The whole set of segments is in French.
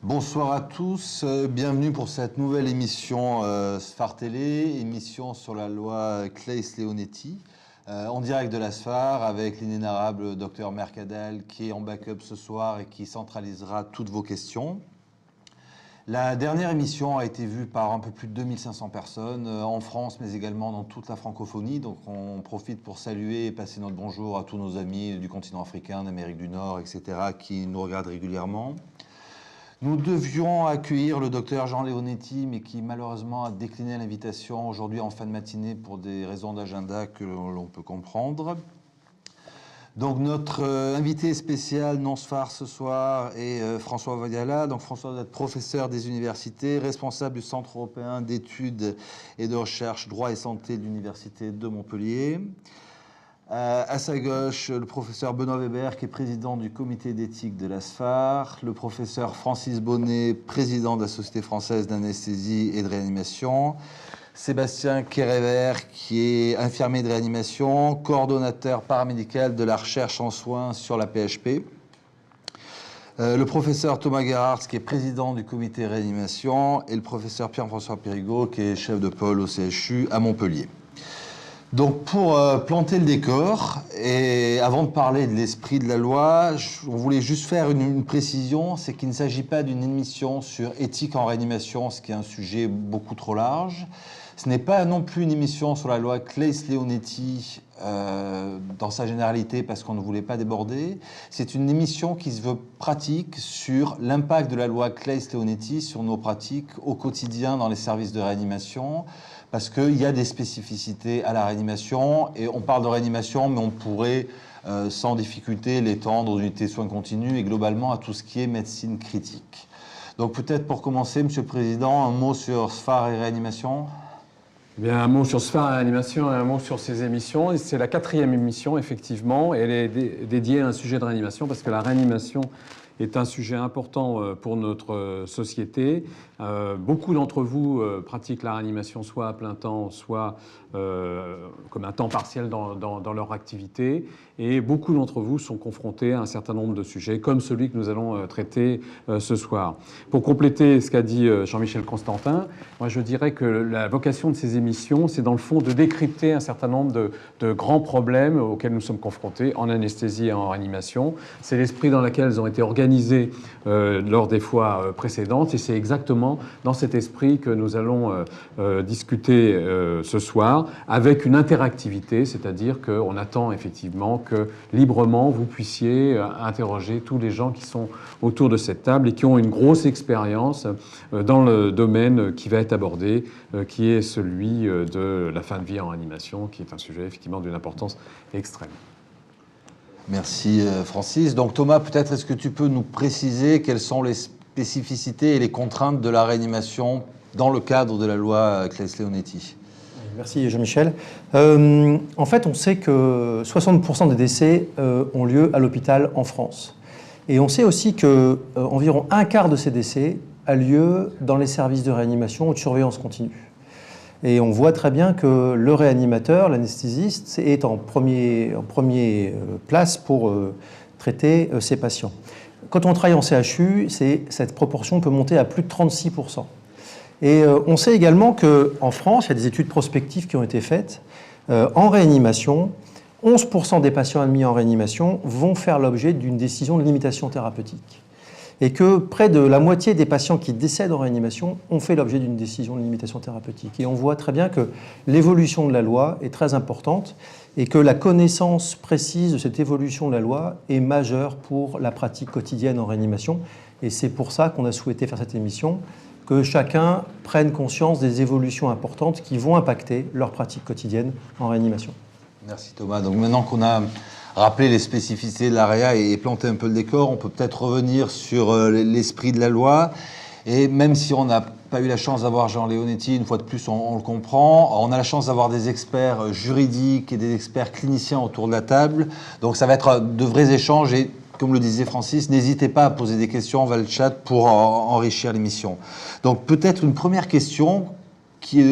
Bonsoir à tous, bienvenue pour cette nouvelle émission SFAR Télé, émission sur la loi Claeys-Leonetti, en direct de la SFAR avec l'inénarrable Dr Mercadal qui est en backup ce soir et qui centralisera toutes vos questions. La dernière émission a été vue par un peu plus de 2500 personnes en France, mais également dans toute la francophonie. Donc on profite pour saluer et passer notre bonjour à tous nos amis du continent africain, d'Amérique du Nord, etc., qui nous regardent régulièrement. Nous devions accueillir le docteur Jean Leonetti, mais qui malheureusement a décliné l'invitation aujourd'hui en fin de matinée pour des raisons d'agenda que l'on peut comprendre. Donc notre invité spécial non-SFAR ce soir est François Vadiala. Donc François, vous êtes professeur des universités, responsable du Centre européen d'études et de recherche droit et santé de l'Université de Montpellier. À sa gauche, le professeur Benoît Weber, qui est président du comité d'éthique de la SFAR, le professeur Francis Bonnet, président de la Société française d'anesthésie et de réanimation, Sébastien Kéréver, qui est infirmier de réanimation, coordonnateur paramédical de la recherche en soins sur la PHP, le professeur Thomas Gerhardt, qui est président du comité réanimation, et le professeur Pierre-François Périgot, qui est chef de pôle au CHU à Montpellier. Donc pour planter le décor, et avant de parler de l'esprit de la loi, on voulait juste faire une précision, c'est qu'il ne s'agit pas d'une émission sur éthique en réanimation, ce qui est un sujet beaucoup trop large. Ce n'est pas non plus une émission sur la loi Claeys-Leonetti dans sa généralité parce qu'on ne voulait pas déborder. C'est une émission qui se veut pratique sur l'impact de la loi Claeys-Leonetti sur nos pratiques au quotidien dans les services de réanimation. Parce qu'il y a des spécificités à la réanimation, et on parle de réanimation, mais on pourrait sans difficulté l'étendre aux unités de soins continus et globalement à tout ce qui est médecine critique. Donc peut-être pour commencer, Monsieur le Président, un mot sur SFAR et réanimation. Eh bien, un mot sur SFAR et réanimation et un mot sur ces émissions. C'est la 4e émission, effectivement, et elle est dédiée à un sujet de réanimation parce que la réanimation est un sujet important pour notre société. Beaucoup d'entre vous pratiquent la réanimation soit à plein temps, soit comme un temps partiel dans leur activité. Et beaucoup d'entre vous sont confrontés à un certain nombre de sujets, comme celui que nous allons traiter ce soir. Pour compléter ce qu'a dit Jean-Michel Constantin, moi je dirais que la vocation de ces émissions, c'est dans le fond de décrypter un certain nombre de grands problèmes auxquels nous sommes confrontés en anesthésie et en réanimation. C'est l'esprit dans lequel elles ont été organisées lors des fois précédentes, et c'est exactement dans cet esprit que nous allons discuter ce soir, avec une interactivité, c'est-à-dire qu'on attend effectivement que librement vous puissiez interroger tous les gens qui sont autour de cette table et qui ont une grosse expérience dans le domaine qui va être abordé, qui est celui de la fin de vie en réanimation, qui est un sujet effectivement d'une importance extrême. Merci Francis. Donc Thomas, peut-être est-ce que tu peux nous préciser quelles sont les spécificités et les contraintes de la réanimation dans le cadre de la loi Claeys-Leonetti? Merci Jean-Michel. En fait, on sait que 60% des décès ont lieu à l'hôpital en France. Et on sait aussi qu'environ un quart de ces décès a lieu dans les services de réanimation ou de surveillance continue. Et on voit très bien que le réanimateur, l'anesthésiste, est en premier place pour traiter ces patients. Quand on travaille en CHU, cette proportion peut monter à plus de 36%. Et on sait également qu'en France, il y a des études prospectives qui ont été faites. En réanimation, 11% des patients admis en réanimation vont faire l'objet d'une décision de limitation thérapeutique. Et que près de la moitié des patients qui décèdent en réanimation ont fait l'objet d'une décision de limitation thérapeutique. Et on voit très bien que l'évolution de la loi est très importante et que la connaissance précise de cette évolution de la loi est majeure pour la pratique quotidienne en réanimation. Et c'est pour ça qu'on a souhaité faire cette émission, que chacun prenne conscience des évolutions importantes qui vont impacter leur pratique quotidienne en réanimation. Merci Thomas. Donc maintenant qu'on a rappelé les spécificités de l'AREA et planté un peu le décor, on peut peut-être revenir sur l'esprit de la loi. Et même si on n'a pas eu la chance d'avoir Jean Leonetti, une fois de plus on le comprend, on a la chance d'avoir des experts juridiques et des experts cliniciens autour de la table. Donc ça va être de vrais échanges et comme le disait Francis, n'hésitez pas à poser des questions vers le chat pour enrichir l'émission. Donc peut-être une première question qui,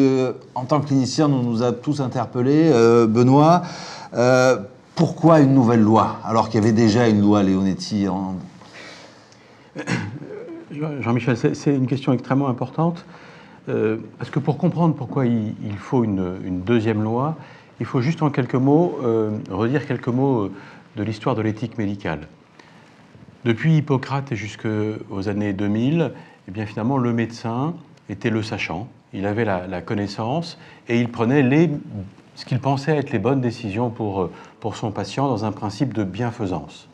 en tant que clinicien, nous a tous interpellés. Benoît, pourquoi une nouvelle loi alors qu'il y avait déjà une loi Leonetti Jean-Michel, c'est une question extrêmement importante, parce que pour comprendre pourquoi il faut une deuxième loi, il faut juste en quelques mots redire quelques mots de l'histoire de l'éthique médicale. Depuis Hippocrate et jusqu'aux années 2000, eh bien finalement, le médecin était le sachant, il avait la connaissance et il prenait ce qu'il pensait être les bonnes décisions pour son patient dans un principe de bienfaisance.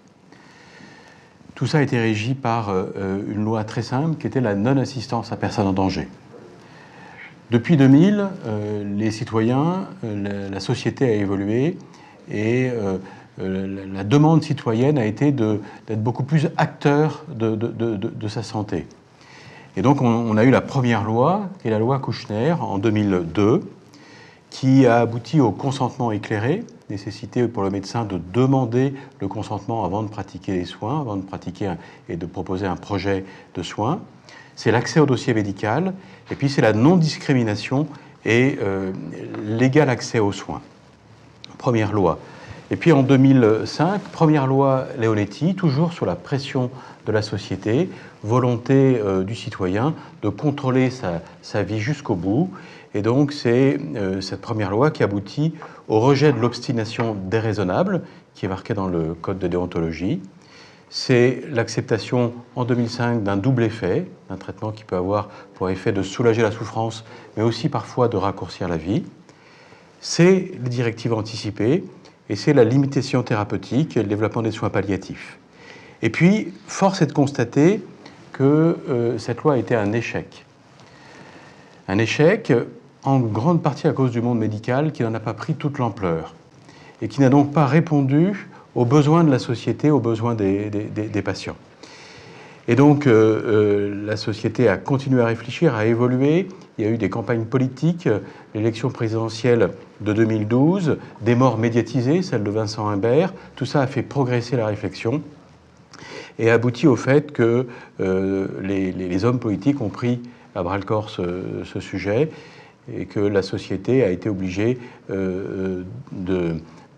Tout ça a été régi par une loi très simple qui était la non-assistance à personne en danger. Depuis 2000, les citoyens, la société a évolué et la demande citoyenne a été d'être beaucoup plus acteur de sa santé. Et donc on a eu la première loi, qui est la loi Kouchner, en 2002, qui a abouti au consentement éclairé, nécessité pour le médecin de demander le consentement avant de pratiquer les soins, avant de pratiquer et de proposer un projet de soins. C'est l'accès au dossier médical, et puis c'est la non-discrimination et l'égal accès aux soins. Première loi. Et puis en 2005, première loi Leonetti, toujours sous la pression de la société, volonté du citoyen de contrôler sa vie jusqu'au bout. Et donc c'est cette première loi qui aboutit au rejet de l'obstination déraisonnable, qui est marquée dans le code de déontologie. C'est l'acceptation en 2005 d'un double effet, d'un traitement qui peut avoir pour effet de soulager la souffrance, mais aussi parfois de raccourcir la vie. C'est les directives anticipées, et c'est la limitation thérapeutique et le développement des soins palliatifs. Et puis, force est de constater que cette loi a été un échec. Un échec en grande partie à cause du monde médical qui n'en a pas pris toute l'ampleur et qui n'a donc pas répondu aux besoins de la société, aux besoins des patients. Et donc, la société a continué à réfléchir, à évoluer. Il y a eu des campagnes politiques, l'élection présidentielle de 2012, des morts médiatisées, celle de Vincent Imbert. Tout ça a fait progresser la réflexion et a abouti au fait que les hommes politiques ont pris à bras-le-corps ce sujet et que la société a été obligée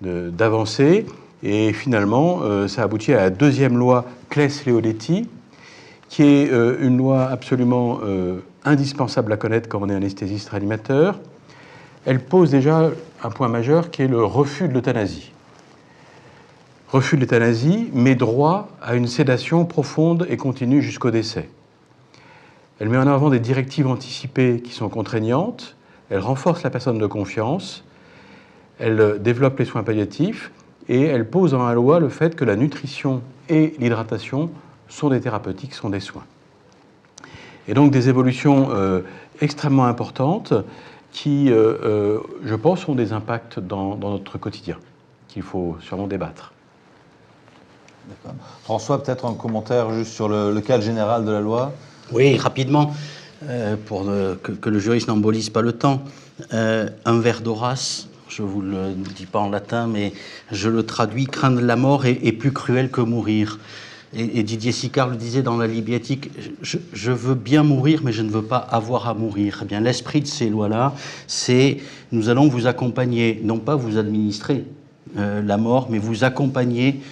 d'avancer. Et finalement, ça a abouti à la deuxième loi Claes-Leonetti, qui est une loi absolument indispensable à connaître quand on est anesthésiste réanimateur. Elle pose déjà un point majeur qui est le refus de l'euthanasie. Refus de l'euthanasie, mais droit à une sédation profonde et continue jusqu'au décès. Elle met en avant des directives anticipées qui sont contraignantes, elle renforce la personne de confiance, elle développe les soins palliatifs et elle pose dans la loi le fait que la nutrition et l'hydratation sont des thérapeutiques, sont des soins. Et donc des évolutions extrêmement importantes qui, je pense, ont des impacts dans notre quotidien, qu'il faut sûrement débattre. François, peut-être un commentaire juste sur le cadre général de la loi. Oui, rapidement, pour que le juriste n'embolise pas le temps. Un vers d'Horace, je ne vous le dis pas en latin, mais je le traduis, craindre la mort est plus cruel que mourir. Et Didier Sicard le disait dans la Libiatique, je veux bien mourir, mais je ne veux pas avoir à mourir. Eh bien, l'esprit de ces lois-là, c'est nous allons vous accompagner, non pas vous administrer la mort, mais vous accompagner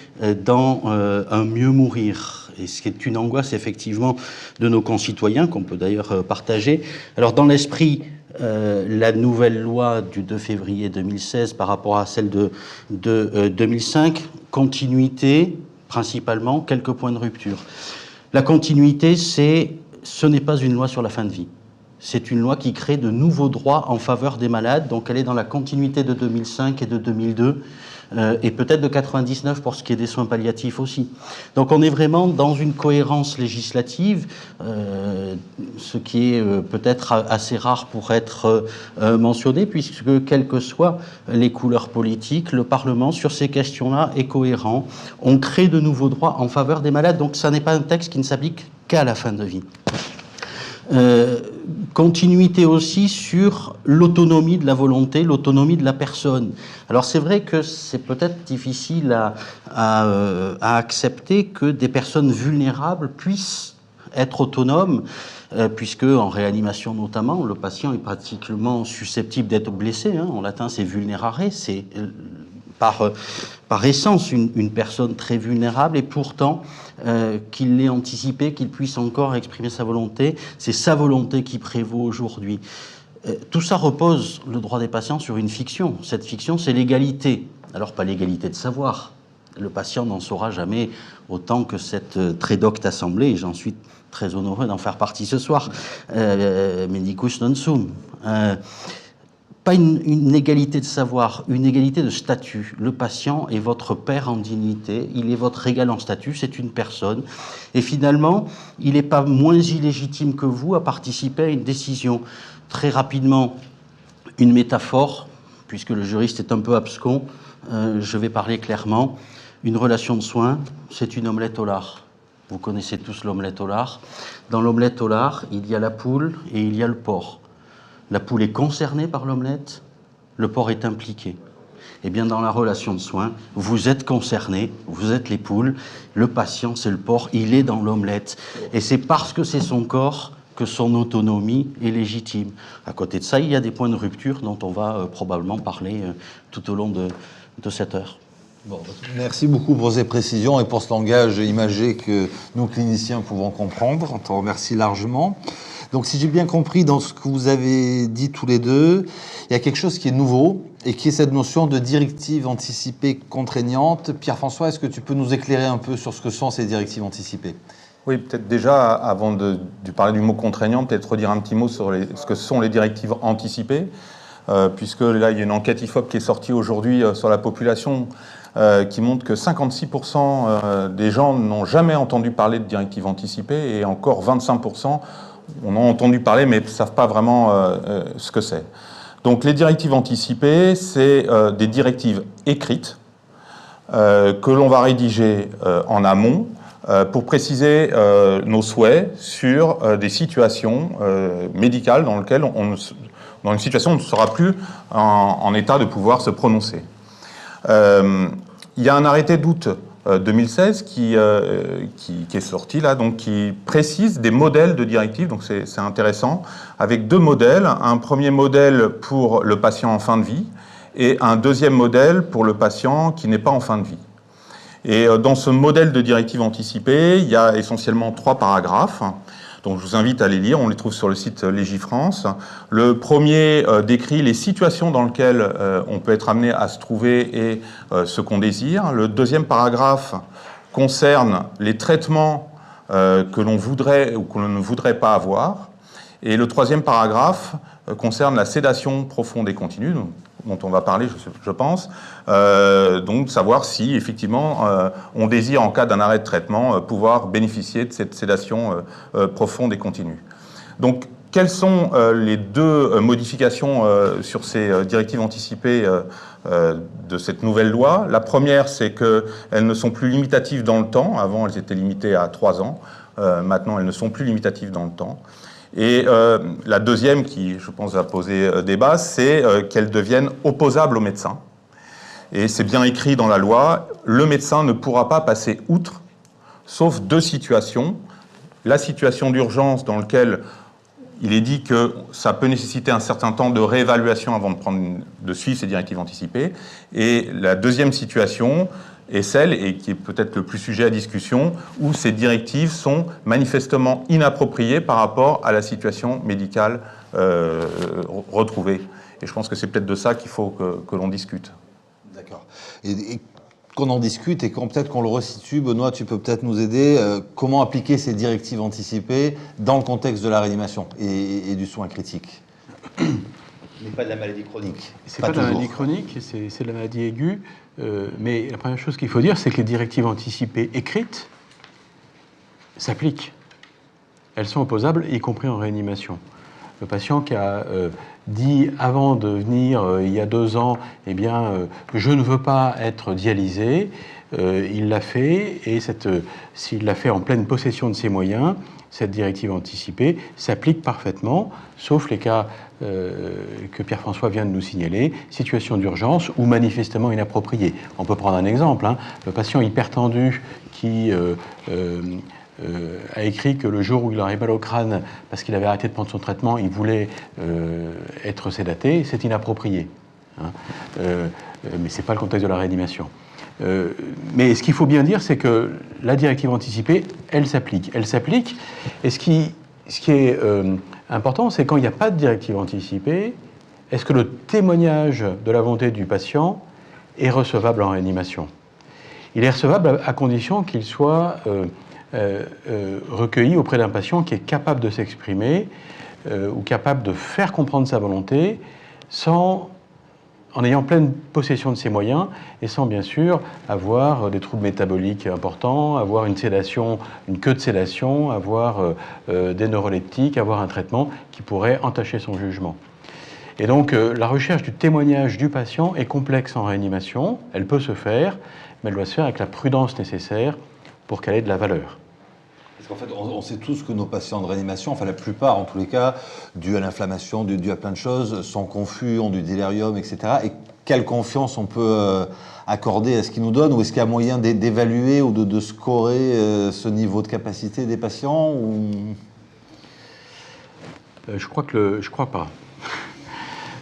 dans un mieux mourir. Et ce qui est une angoisse, effectivement, de nos concitoyens, qu'on peut d'ailleurs partager. Alors, dans l'esprit, la nouvelle loi du 2 février 2016 par rapport à celle de 2005, continuité, principalement, quelques points de rupture. La continuité, ce n'est pas une loi sur la fin de vie. C'est une loi qui crée de nouveaux droits en faveur des malades, donc elle est dans la continuité de 2005 et de 2002, et peut-être de 99 pour ce qui est des soins palliatifs aussi. Donc on est vraiment dans une cohérence législative, ce qui est peut-être assez rare pour être mentionné, puisque quelles que soient les couleurs politiques, le Parlement sur ces questions-là est cohérent. On crée de nouveaux droits en faveur des malades, donc ça n'est pas un texte qui ne s'applique qu'à la fin de vie. Continuité aussi sur l'autonomie de la volonté, l'autonomie de la personne. Alors c'est vrai que c'est peut-être difficile à accepter que des personnes vulnérables puissent être autonomes, puisque en réanimation notamment, le patient est pratiquement susceptible d'être blessé. En latin, c'est vulnerare, c'est par essence une personne très vulnérable, et pourtant, qu'il l'ait anticipé, qu'il puisse encore exprimer sa volonté, c'est sa volonté qui prévaut aujourd'hui. Tout ça repose, le droit des patients, sur une fiction. Cette fiction, c'est l'égalité. Alors, pas l'égalité de savoir. Le patient n'en saura jamais autant que cette très docte assemblée, et j'en suis très honoré d'en faire partie ce soir. Medicus non sum. Pas une égalité de savoir, une égalité de statut. Le patient est votre père en dignité, il est votre égal en statut, c'est une personne. Et finalement, il n'est pas moins illégitime que vous à participer à une décision. Très rapidement, une métaphore, puisque le juriste est un peu abscon, je vais parler clairement. Une relation de soins, c'est une omelette au lard. Vous connaissez tous l'omelette au lard. Dans l'omelette au lard, il y a la poule et il y a le porc. La poule est concernée par l'omelette, le porc est impliqué. Eh bien, dans la relation de soins, vous êtes concernés, vous êtes les poules, le patient, c'est le porc, il est dans l'omelette. Et c'est parce que c'est son corps que son autonomie est légitime. À côté de ça, il y a des points de rupture dont on va probablement parler tout au long de cette heure. Bon, merci beaucoup pour ces précisions et pour ce langage imagé que nous, cliniciens, pouvons comprendre. On t'en remercie largement. Donc, si j'ai bien compris dans ce que vous avez dit tous les deux, il y a quelque chose qui est nouveau et qui est cette notion de directive anticipée contraignante. Pierre-François, est-ce que tu peux nous éclairer un peu sur ce que sont ces directives anticipées ? Oui, peut-être déjà, avant de parler du mot contraignant, peut-être redire un petit mot sur ce que sont les directives anticipées, puisque là, il y a une enquête IFOP qui est sortie aujourd'hui sur la population qui montre que 56% des gens n'ont jamais entendu parler de directives anticipées et encore 25% on en a entendu parler mais ne savent pas vraiment ce que c'est. Donc les directives anticipées, c'est des directives écrites que l'on va rédiger en amont pour préciser nos souhaits sur des situations médicales dans lesquelles dans une situation on ne sera plus en état de pouvoir se prononcer. Il y a un arrêté d'août 2016 qui est sorti là, donc qui précise des modèles de directives, donc c'est intéressant, avec deux modèles, un premier modèle pour le patient en fin de vie et un deuxième modèle pour le patient qui n'est pas en fin de vie. Et dans ce modèle de directive anticipée, il y a essentiellement 3 paragraphes. Donc je vous invite à les lire, on les trouve sur le site Légifrance. Le premier décrit les situations dans lesquelles on peut être amené à se trouver et ce qu'on désire. Le deuxième paragraphe concerne les traitements que l'on voudrait ou que l'on ne voudrait pas avoir. Et le troisième paragraphe concerne la sédation profonde et continue, dont on va parler, je pense, donc savoir si, effectivement, on désire, en cas d'un arrêt de traitement, pouvoir bénéficier de cette sédation profonde et continue. Donc, quelles sont les deux modifications sur ces directives anticipées de cette nouvelle loi? La première, c'est qu'elles ne sont plus limitatives dans le temps. Avant, elles étaient limitées à 3 ans. Maintenant, elles ne sont plus limitatives dans le temps. Et la deuxième, qui, je pense, va poser débat, c'est qu'elles deviennent opposables au médecin. Et c'est bien écrit dans la loi, le médecin ne pourra pas passer outre, sauf 2 situations. La situation d'urgence dans laquelle il est dit que ça peut nécessiter un certain temps de réévaluation avant de suivre ces directives anticipées. Et la deuxième situation est celle, et qui est peut-être le plus sujet à discussion, où ces directives sont manifestement inappropriées par rapport à la situation médicale retrouvée. Et je pense que c'est peut-être de ça qu'il faut que l'on discute. D'accord. Et qu'on en discute et peut-être qu'on le resitue. Benoît, tu peux peut-être nous aider. Comment appliquer ces directives anticipées dans le contexte de la réanimation et du soin critique ? Mais pas de la maladie chronique. C'est pas de la maladie chronique, c'est de la maladie aiguë. Mais la première chose qu'il faut dire, c'est que les directives anticipées écrites s'appliquent. Elles sont opposables, y compris en réanimation. Le patient qui a dit avant de venir, il y a 2 ans, eh bien, je ne veux pas être dialysé, il l'a fait, et s'il l'a fait en pleine possession de ses moyens, cette directive anticipée s'applique parfaitement, sauf les cas que Pierre-François vient de nous signaler, situation d'urgence ou manifestement inappropriée. On peut prendre un exemple, hein, le patient hypertendu qui a écrit que le jour où il aurait mal au crâne parce qu'il avait arrêté de prendre son traitement, il voulait être sédaté, c'est inapproprié. Hein. mais ce n'est pas le contexte de la réanimation. Mais ce qu'il faut bien dire, c'est que la directive anticipée, elle s'applique. Elle s'applique, et ce qui est important, c'est quand il n'y a pas de directive anticipée, est-ce que le témoignage de la volonté du patient est recevable en réanimation? Il est recevable à condition qu'il soit recueilli auprès d'un patient qui est capable de s'exprimer ou capable de faire comprendre sa volonté en ayant pleine possession de ses moyens et sans bien sûr avoir des troubles métaboliques importants, avoir une sédation, une queue de sédation, avoir des neuroleptiques, avoir un traitement qui pourrait entacher son jugement. Et donc la recherche du témoignage du patient est complexe en réanimation, elle peut se faire, mais elle doit se faire avec la prudence nécessaire pour qu'elle ait de la valeur. Parce qu'en fait, on sait tous que nos patients de réanimation, enfin la plupart en tous les cas, dû à l'inflammation, dû à plein de choses, sont confus, ont du délirium, etc. Et quelle confiance on peut accorder à ce qu'ils nous donnent, ou est-ce qu'il y a moyen d'évaluer ou de scorer ce niveau de capacité des patients ou... Je crois pas.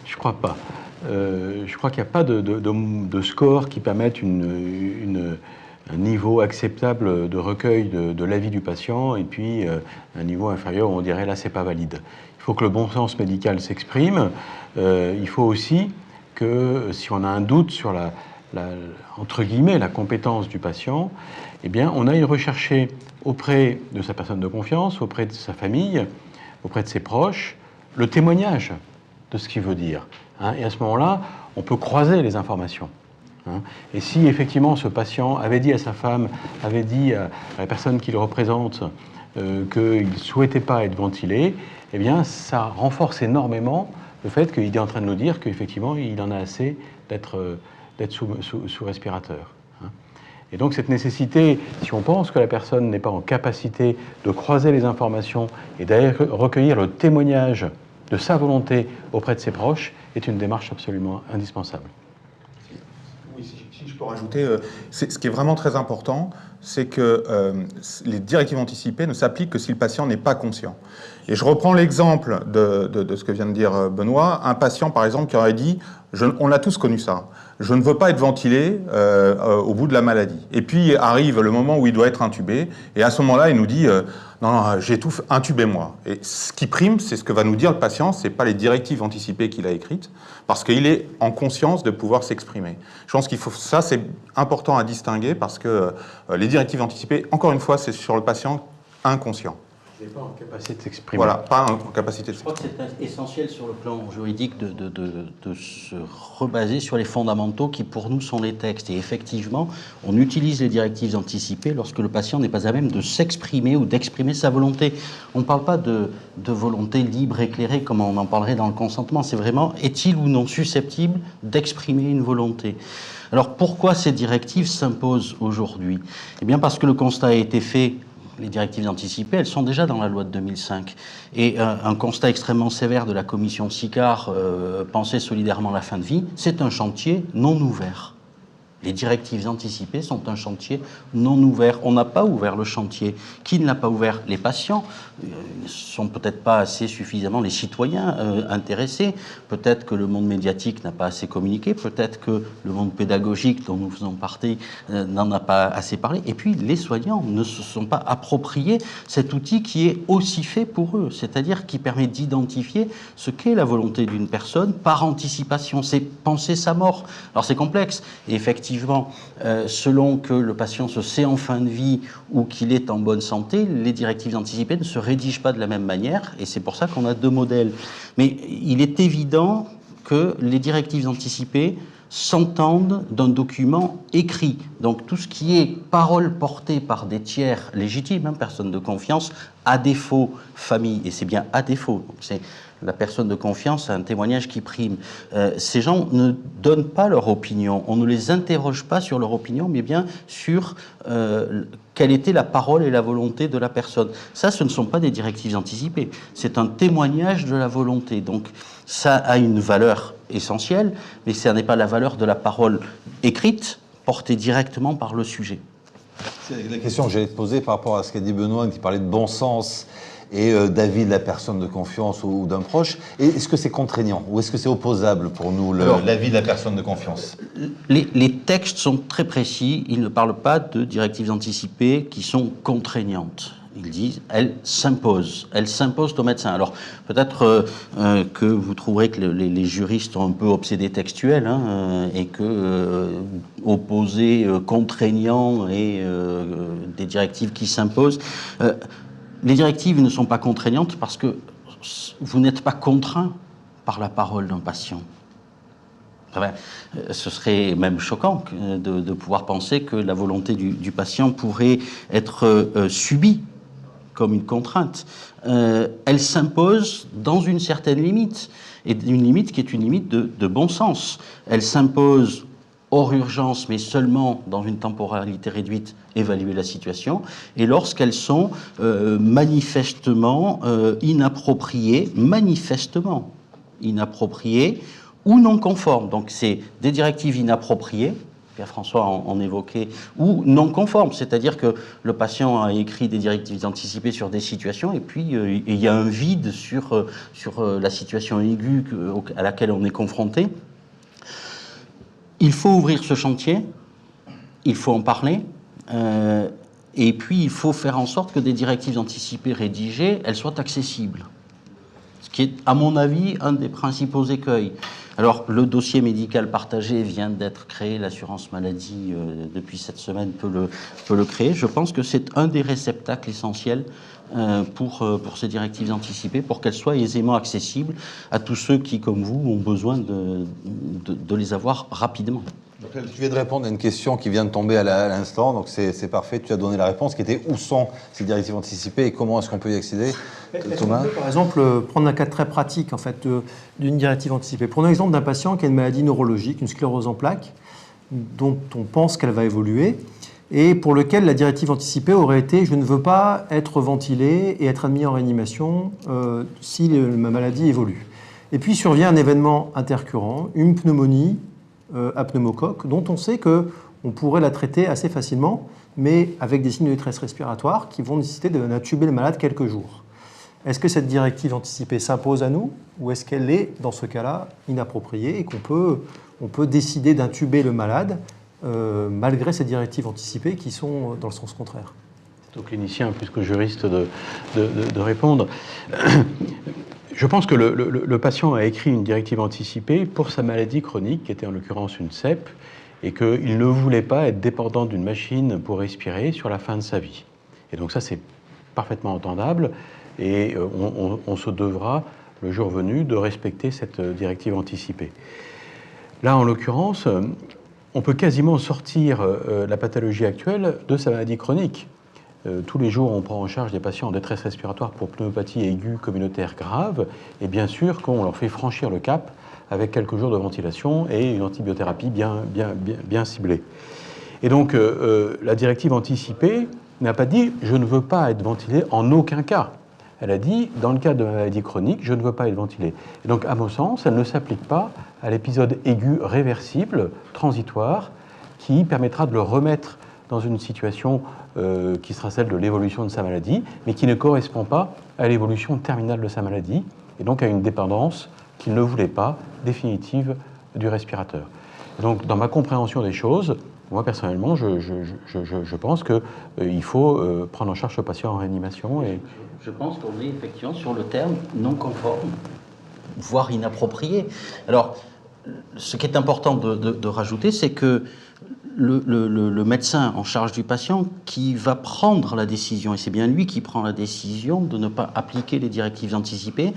Je crois pas. Je crois qu'il n'y a pas de score qui permette un niveau acceptable de recueil de l'avis du patient et puis un niveau inférieur où on dirait là c'est pas valide. Il faut que le bon sens médical s'exprime. Il faut aussi que si on a un doute sur entre guillemets la compétence du patient, eh bien on aille rechercher auprès de sa personne de confiance, auprès de sa famille, auprès de ses proches, le témoignage de ce qu'il veut dire. Et à ce moment-là, on peut croiser les informations. Et si effectivement ce patient avait dit à sa femme, avait dit à la personne qu'il représente qu'il ne souhaitait pas être ventilé, eh bien ça renforce énormément le fait qu'il est en train de nous dire qu'effectivement il en a assez d'être sous respirateur. Et donc cette nécessité, si on pense que la personne n'est pas en capacité de croiser les informations et d'aller recueillir le témoignage de sa volonté auprès de ses proches, est une démarche absolument indispensable. Oui, si je peux rajouter, ce qui est vraiment très important, c'est que les directives anticipées ne s'appliquent que si le patient n'est pas conscient. Et je reprends l'exemple de ce que vient de dire Benoît, un patient par exemple qui aurait dit, on a tous connu ça, je ne veux pas être ventilé au bout de la maladie. Et puis arrive le moment où il doit être intubé, et à ce moment-là il nous dit, non, j'étouffe, intubez-moi. Et ce qui prime, c'est ce que va nous dire le patient, c'est pas les directives anticipées qu'il a écrites, parce qu'il est en conscience de pouvoir s'exprimer. Je pense qu'il faut, ça c'est important à distinguer, parce que les directives anticipées, encore une fois, c'est sur le patient inconscient. Il n'est pas en capacité de s'exprimer. Voilà, pas en capacité de Je crois s'exprimer. que c'est essentiel sur le plan juridique de se rebaser sur les fondamentaux qui pour nous sont les textes. Et effectivement, on utilise les directives anticipées lorsque le patient n'est pas à même de s'exprimer ou d'exprimer sa volonté. On ne parle pas de volonté libre, éclairée, comme on en parlerait dans le consentement. C'est vraiment, est-il ou non susceptible d'exprimer une volonté ? Alors pourquoi ces directives s'imposent aujourd'hui ? Eh bien parce que le constat a été fait. Les directives anticipées, elles sont déjà dans la loi de 2005. Et un constat extrêmement sévère de la commission Sicard, Penser solidairement la fin de vie, c'est un chantier non ouvert. Les directives anticipées sont un chantier non ouvert. On n'a pas ouvert le chantier. Qui ne l'a pas ouvert ? Les patients ne sont peut-être pas assez suffisamment les citoyens intéressés. Peut-être que le monde médiatique n'a pas assez communiqué. Peut-être que le monde pédagogique dont nous faisons partie n'en a pas assez parlé. Et puis les soignants ne se sont pas appropriés cet outil qui est aussi fait pour eux, c'est-à-dire qui permet d'identifier ce qu'est la volonté d'une personne par anticipation. C'est penser sa mort. Alors c'est complexe. Et effectivement, selon que le patient se sait en fin de vie ou qu'il est en bonne santé, les directives anticipées ne se rédigent pas de la même manière, et c'est pour ça qu'on a deux modèles. Mais il est évident que les directives anticipées s'entendent d'un document écrit. Donc tout ce qui est parole portée par des tiers légitimes, personnes de confiance, à défaut famille, et c'est bien à défaut, donc c'est la personne de confiance a un témoignage qui prime. Ces gens ne donnent pas leur opinion, on ne les interroge pas sur leur opinion, mais bien sur quelle était la parole et la volonté de la personne. Ça, ce ne sont pas des directives anticipées, c'est un témoignage de la volonté. Donc ça a une valeur essentielle, mais ça n'est pas la valeur de la parole écrite, portée directement par le sujet. C'est la question que j'allais te poser par rapport à ce qu'a dit Benoît, qui parlait de bon sens et d'avis de la personne de confiance ou d'un proche. Et est-ce que c'est contraignant ou est-ce que c'est opposable pour nous, l'avis de la personne de confiance? Les textes sont très précis. Ils ne parlent pas de directives anticipées qui sont contraignantes. Ils disent, elles s'imposent aux médecins. Alors, peut-être que vous trouverez que les juristes sont un peu obsédés textuels, et que opposer contraignant et des directives qui s'imposent. Les directives ne sont pas contraignantes parce que vous n'êtes pas contraint par la parole d'un patient. Enfin, ce serait même choquant de pouvoir penser que la volonté du patient pourrait être subie comme une contrainte. Elle s'impose dans une certaine limite, et une limite qui est une limite de bon sens. Elle s'impose hors urgence, mais seulement dans une temporalité réduite, évaluer la situation, et lorsqu'elles sont manifestement inappropriées ou non conformes. Donc c'est des directives inappropriées, Pierre-François en évoquait, ou non conformes, c'est-à-dire que le patient a écrit des directives anticipées sur des situations, et puis il y a un vide sur la situation aiguë à laquelle on est confronté. Il faut ouvrir ce chantier, il faut en parler, et puis il faut faire en sorte que des directives anticipées rédigées, elles soient accessibles. Ce qui est, à mon avis, un des principaux écueils. Alors, le dossier médical partagé vient d'être créé, l'assurance maladie, depuis cette semaine, peut le créer. Je pense que c'est un des réceptacles essentiels pour ces directives anticipées, pour qu'elles soient aisément accessibles à tous ceux qui, comme vous, ont besoin de les avoir rapidement. Donc, tu viens de répondre à une question qui vient de tomber à l'instant, donc c'est parfait, tu as donné la réponse, qui était où sont ces directives anticipées et comment est-ce qu'on peut y accéder? Thomas? On peut, par exemple, prendre un cas très pratique en fait, d'une directive anticipée. Prenons l'exemple d'un patient qui a une maladie neurologique, une sclérose en plaques, dont on pense qu'elle va évoluer, et pour lequel la directive anticipée aurait été « je ne veux pas être ventilé et être admis en réanimation si ma maladie évolue ». Et puis survient un événement intercurrent, une pneumonie à pneumocoque, dont on sait qu'on pourrait la traiter assez facilement, mais avec des signes de détresse respiratoire qui vont nécessiter d'intuber le malade quelques jours. Est-ce que cette directive anticipée s'impose à nous, ou est-ce qu'elle est, dans ce cas-là, inappropriée et qu'on peut décider d'intuber le malade malgré ces directives anticipées qui sont dans le sens contraire? C'est au clinicien plus qu'au juriste de répondre. Je pense que le patient a écrit une directive anticipée pour sa maladie chronique, qui était en l'occurrence une CEP, et qu'il ne voulait pas être dépendant d'une machine pour respirer sur la fin de sa vie. Et donc ça, c'est parfaitement entendable, et on se devra, le jour venu, de respecter cette directive anticipée. Là, en l'occurrence, on peut quasiment sortir la pathologie actuelle de sa maladie chronique. Tous les jours, on prend en charge des patients en détresse respiratoire pour pneumopathie aiguë communautaire grave, et bien sûr qu'on leur fait franchir le cap avec quelques jours de ventilation et une antibiothérapie bien ciblée. Et donc, la directive anticipée n'a pas dit « je ne veux pas être ventilé en aucun cas ». Elle a dit « dans le cas de ma maladie chronique, je ne veux pas être ventilé ». Et donc, à mon sens, elle ne s'applique pas à l'épisode aigu réversible, transitoire, qui permettra de le remettre dans une situation qui sera celle de l'évolution de sa maladie, mais qui ne correspond pas à l'évolution terminale de sa maladie, et donc à une dépendance qu'il ne voulait pas, définitive, du respirateur. Et donc, dans ma compréhension des choses, moi, personnellement, je pense qu'il faut prendre en charge ce patient en réanimation. Et... Je pense qu'on est effectivement sur le terme non conforme, voire inapproprié. Alors, ce qui est important de rajouter, c'est que le médecin en charge du patient qui va prendre la décision, et c'est bien lui qui prend la décision de ne pas appliquer les directives anticipées,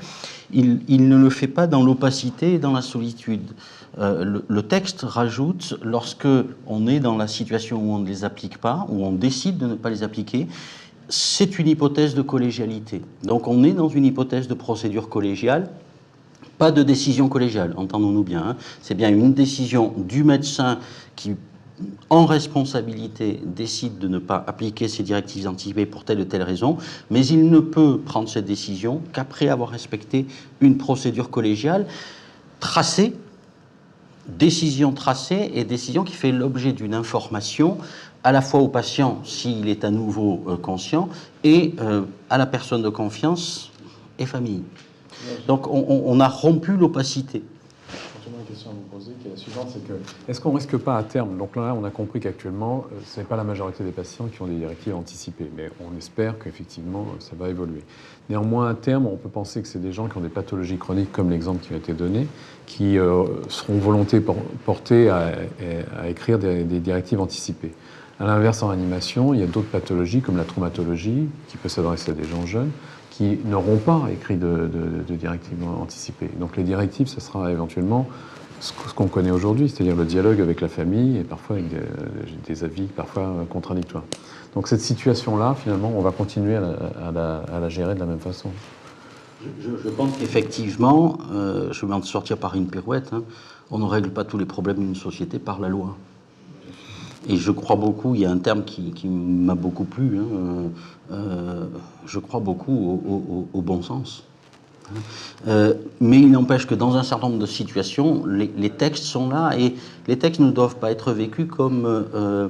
il ne le fait pas dans l'opacité et dans la solitude. Le texte rajoute, lorsque on est dans la situation où on ne les applique pas, où on décide de ne pas les appliquer, c'est une hypothèse de collégialité. Donc on est dans une hypothèse de procédure collégiale, pas de décision collégiale, entendons-nous bien. Hein. C'est bien une décision du médecin qui, en responsabilité, décide de ne pas appliquer ces directives anticipées pour telle ou telle raison, mais il ne peut prendre cette décision qu'après avoir respecté une procédure collégiale tracée décision tracée et décision qui fait l'objet d'une information à la fois au patient s'il est à nouveau conscient et à la personne de confiance et famille. Donc on a rompu l'opacité. Une question à vous poser qui est la suivante, c'est que est-ce qu'on risque pas à terme, donc là on a compris qu'actuellement ce n'est pas la majorité des patients qui ont des directives anticipées, mais on espère qu'effectivement ça va évoluer. Néanmoins à terme on peut penser que c'est des gens qui ont des pathologies chroniques comme l'exemple qui a été donné, qui seront volontés portés à écrire des directives anticipées. À l'inverse en réanimation, il y a d'autres pathologies comme la traumatologie qui peut s'adresser à des gens jeunes, qui n'auront pas écrit de directives anticipées. Donc les directives, ce sera éventuellement ce qu'on connaît aujourd'hui, c'est-à-dire le dialogue avec la famille et parfois avec des avis parfois contradictoires. Donc cette situation-là, finalement, on va continuer à la gérer de la même façon. Je pense qu'effectivement, je vais en sortir par une pirouette, hein, on ne règle pas tous les problèmes d'une société par la loi. Et je crois beaucoup, il y a un terme qui m'a beaucoup plu, hein, je crois beaucoup au bon sens. Mais il n'empêche que dans un certain nombre de situations, les textes sont là et les textes ne doivent pas être vécus comme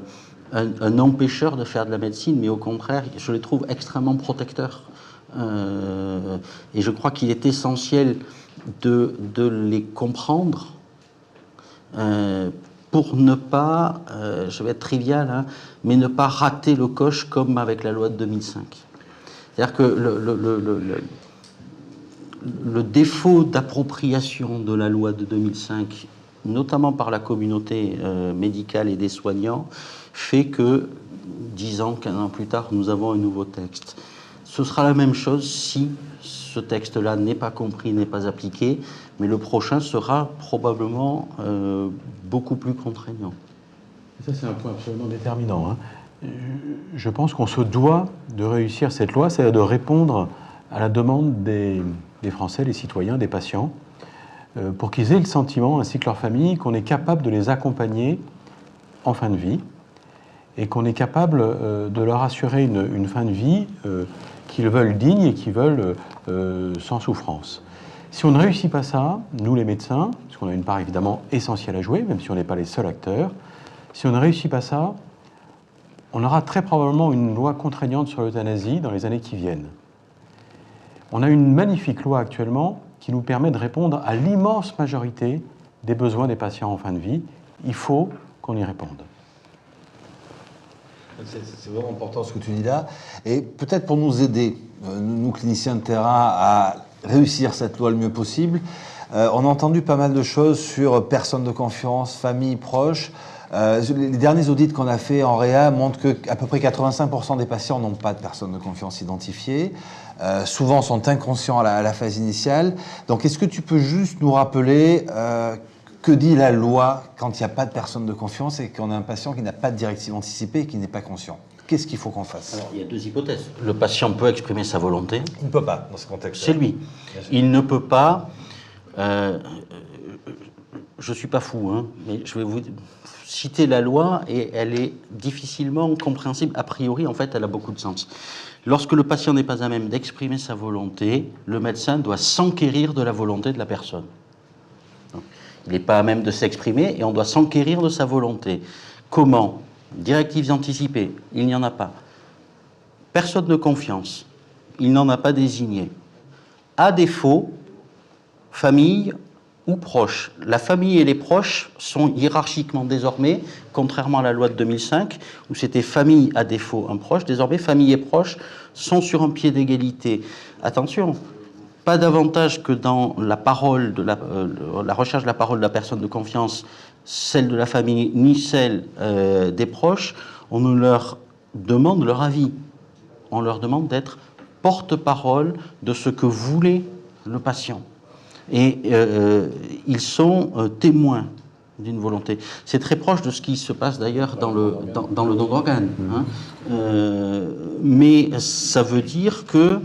un empêcheur de faire de la médecine, mais au contraire, je les trouve extrêmement protecteurs. Et je crois qu'il est essentiel de les comprendre pour ne pas, je vais être trivial, hein, mais ne pas rater le coche comme avec la loi de 2005. C'est-à-dire que le défaut d'appropriation de la loi de 2005, notamment par la communauté médicale et des soignants, fait que 10 ans, 15 ans plus tard, nous avons un nouveau texte. Ce sera la même chose si ce texte-là n'est pas compris, n'est pas appliqué, mais le prochain sera probablement beaucoup plus contraignant. Ça, c'est un point absolument déterminant, hein. Je pense qu'on se doit de réussir cette loi, c'est-à-dire de répondre à la demande des Français, des citoyens, des patients, pour qu'ils aient le sentiment, ainsi que leur famille, qu'on est capable de les accompagner en fin de vie et qu'on est capable de leur assurer une fin de vie qu'ils veulent digne et qu'ils veulent sans souffrance. Si on ne réussit pas ça, nous les médecins, parce qu'on a une part évidemment essentielle à jouer, même si on n'est pas les seuls acteurs, si on ne réussit pas ça, on aura très probablement une loi contraignante sur l'euthanasie dans les années qui viennent. On a une magnifique loi actuellement qui nous permet de répondre à l'immense majorité des besoins des patients en fin de vie. Il faut qu'on y réponde. C'est vraiment important ce que tu dis là. Et peut-être pour nous aider, nous cliniciens de terrain, à réussir cette loi le mieux possible, on a entendu pas mal de choses sur personnes de confiance, famille, proches. Les derniers audits qu'on a fait en réa montrent qu'à peu près 85% des patients n'ont pas de personnes de confiance identifiées, souvent sont inconscients à la phase initiale. Donc est-ce que tu peux juste nous rappeler que dit la loi quand il n'y a pas de personne de confiance et qu'on a un patient qui n'a pas de directive anticipée et qui n'est pas conscient? Qu'est-ce qu'il faut qu'on fasse? Alors, il y a deux hypothèses. Le patient peut exprimer sa volonté. Il ne peut pas, dans ce contexte. C'est lui. Il ne peut pas... je ne suis pas fou, hein, mais je vais vous citer la loi et elle est difficilement compréhensible. A priori, en fait, elle a beaucoup de sens. Lorsque le patient n'est pas à même d'exprimer sa volonté, le médecin doit s'enquérir de la volonté de la personne. Donc, il n'est pas à même de s'exprimer et on doit s'enquérir de sa volonté. Comment? Directives anticipées, il n'y en a pas. Personne de confiance, il n'en a pas désigné. À défaut, famille ou proches. La famille et les proches sont hiérarchiquement désormais, contrairement à la loi de 2005, où c'était famille à défaut un proche, désormais famille et proches sont sur un pied d'égalité. Attention, pas davantage que dans la parole de la recherche de la parole de la personne de confiance, celle de la famille, ni celle des proches, on ne leur demande leur avis. On leur demande d'être porte-parole de ce que voulait le patient. Et ils sont témoins d'une volonté. C'est très proche de ce qui se passe d'ailleurs dans le don d'organes. Hein. Mais ça veut dire que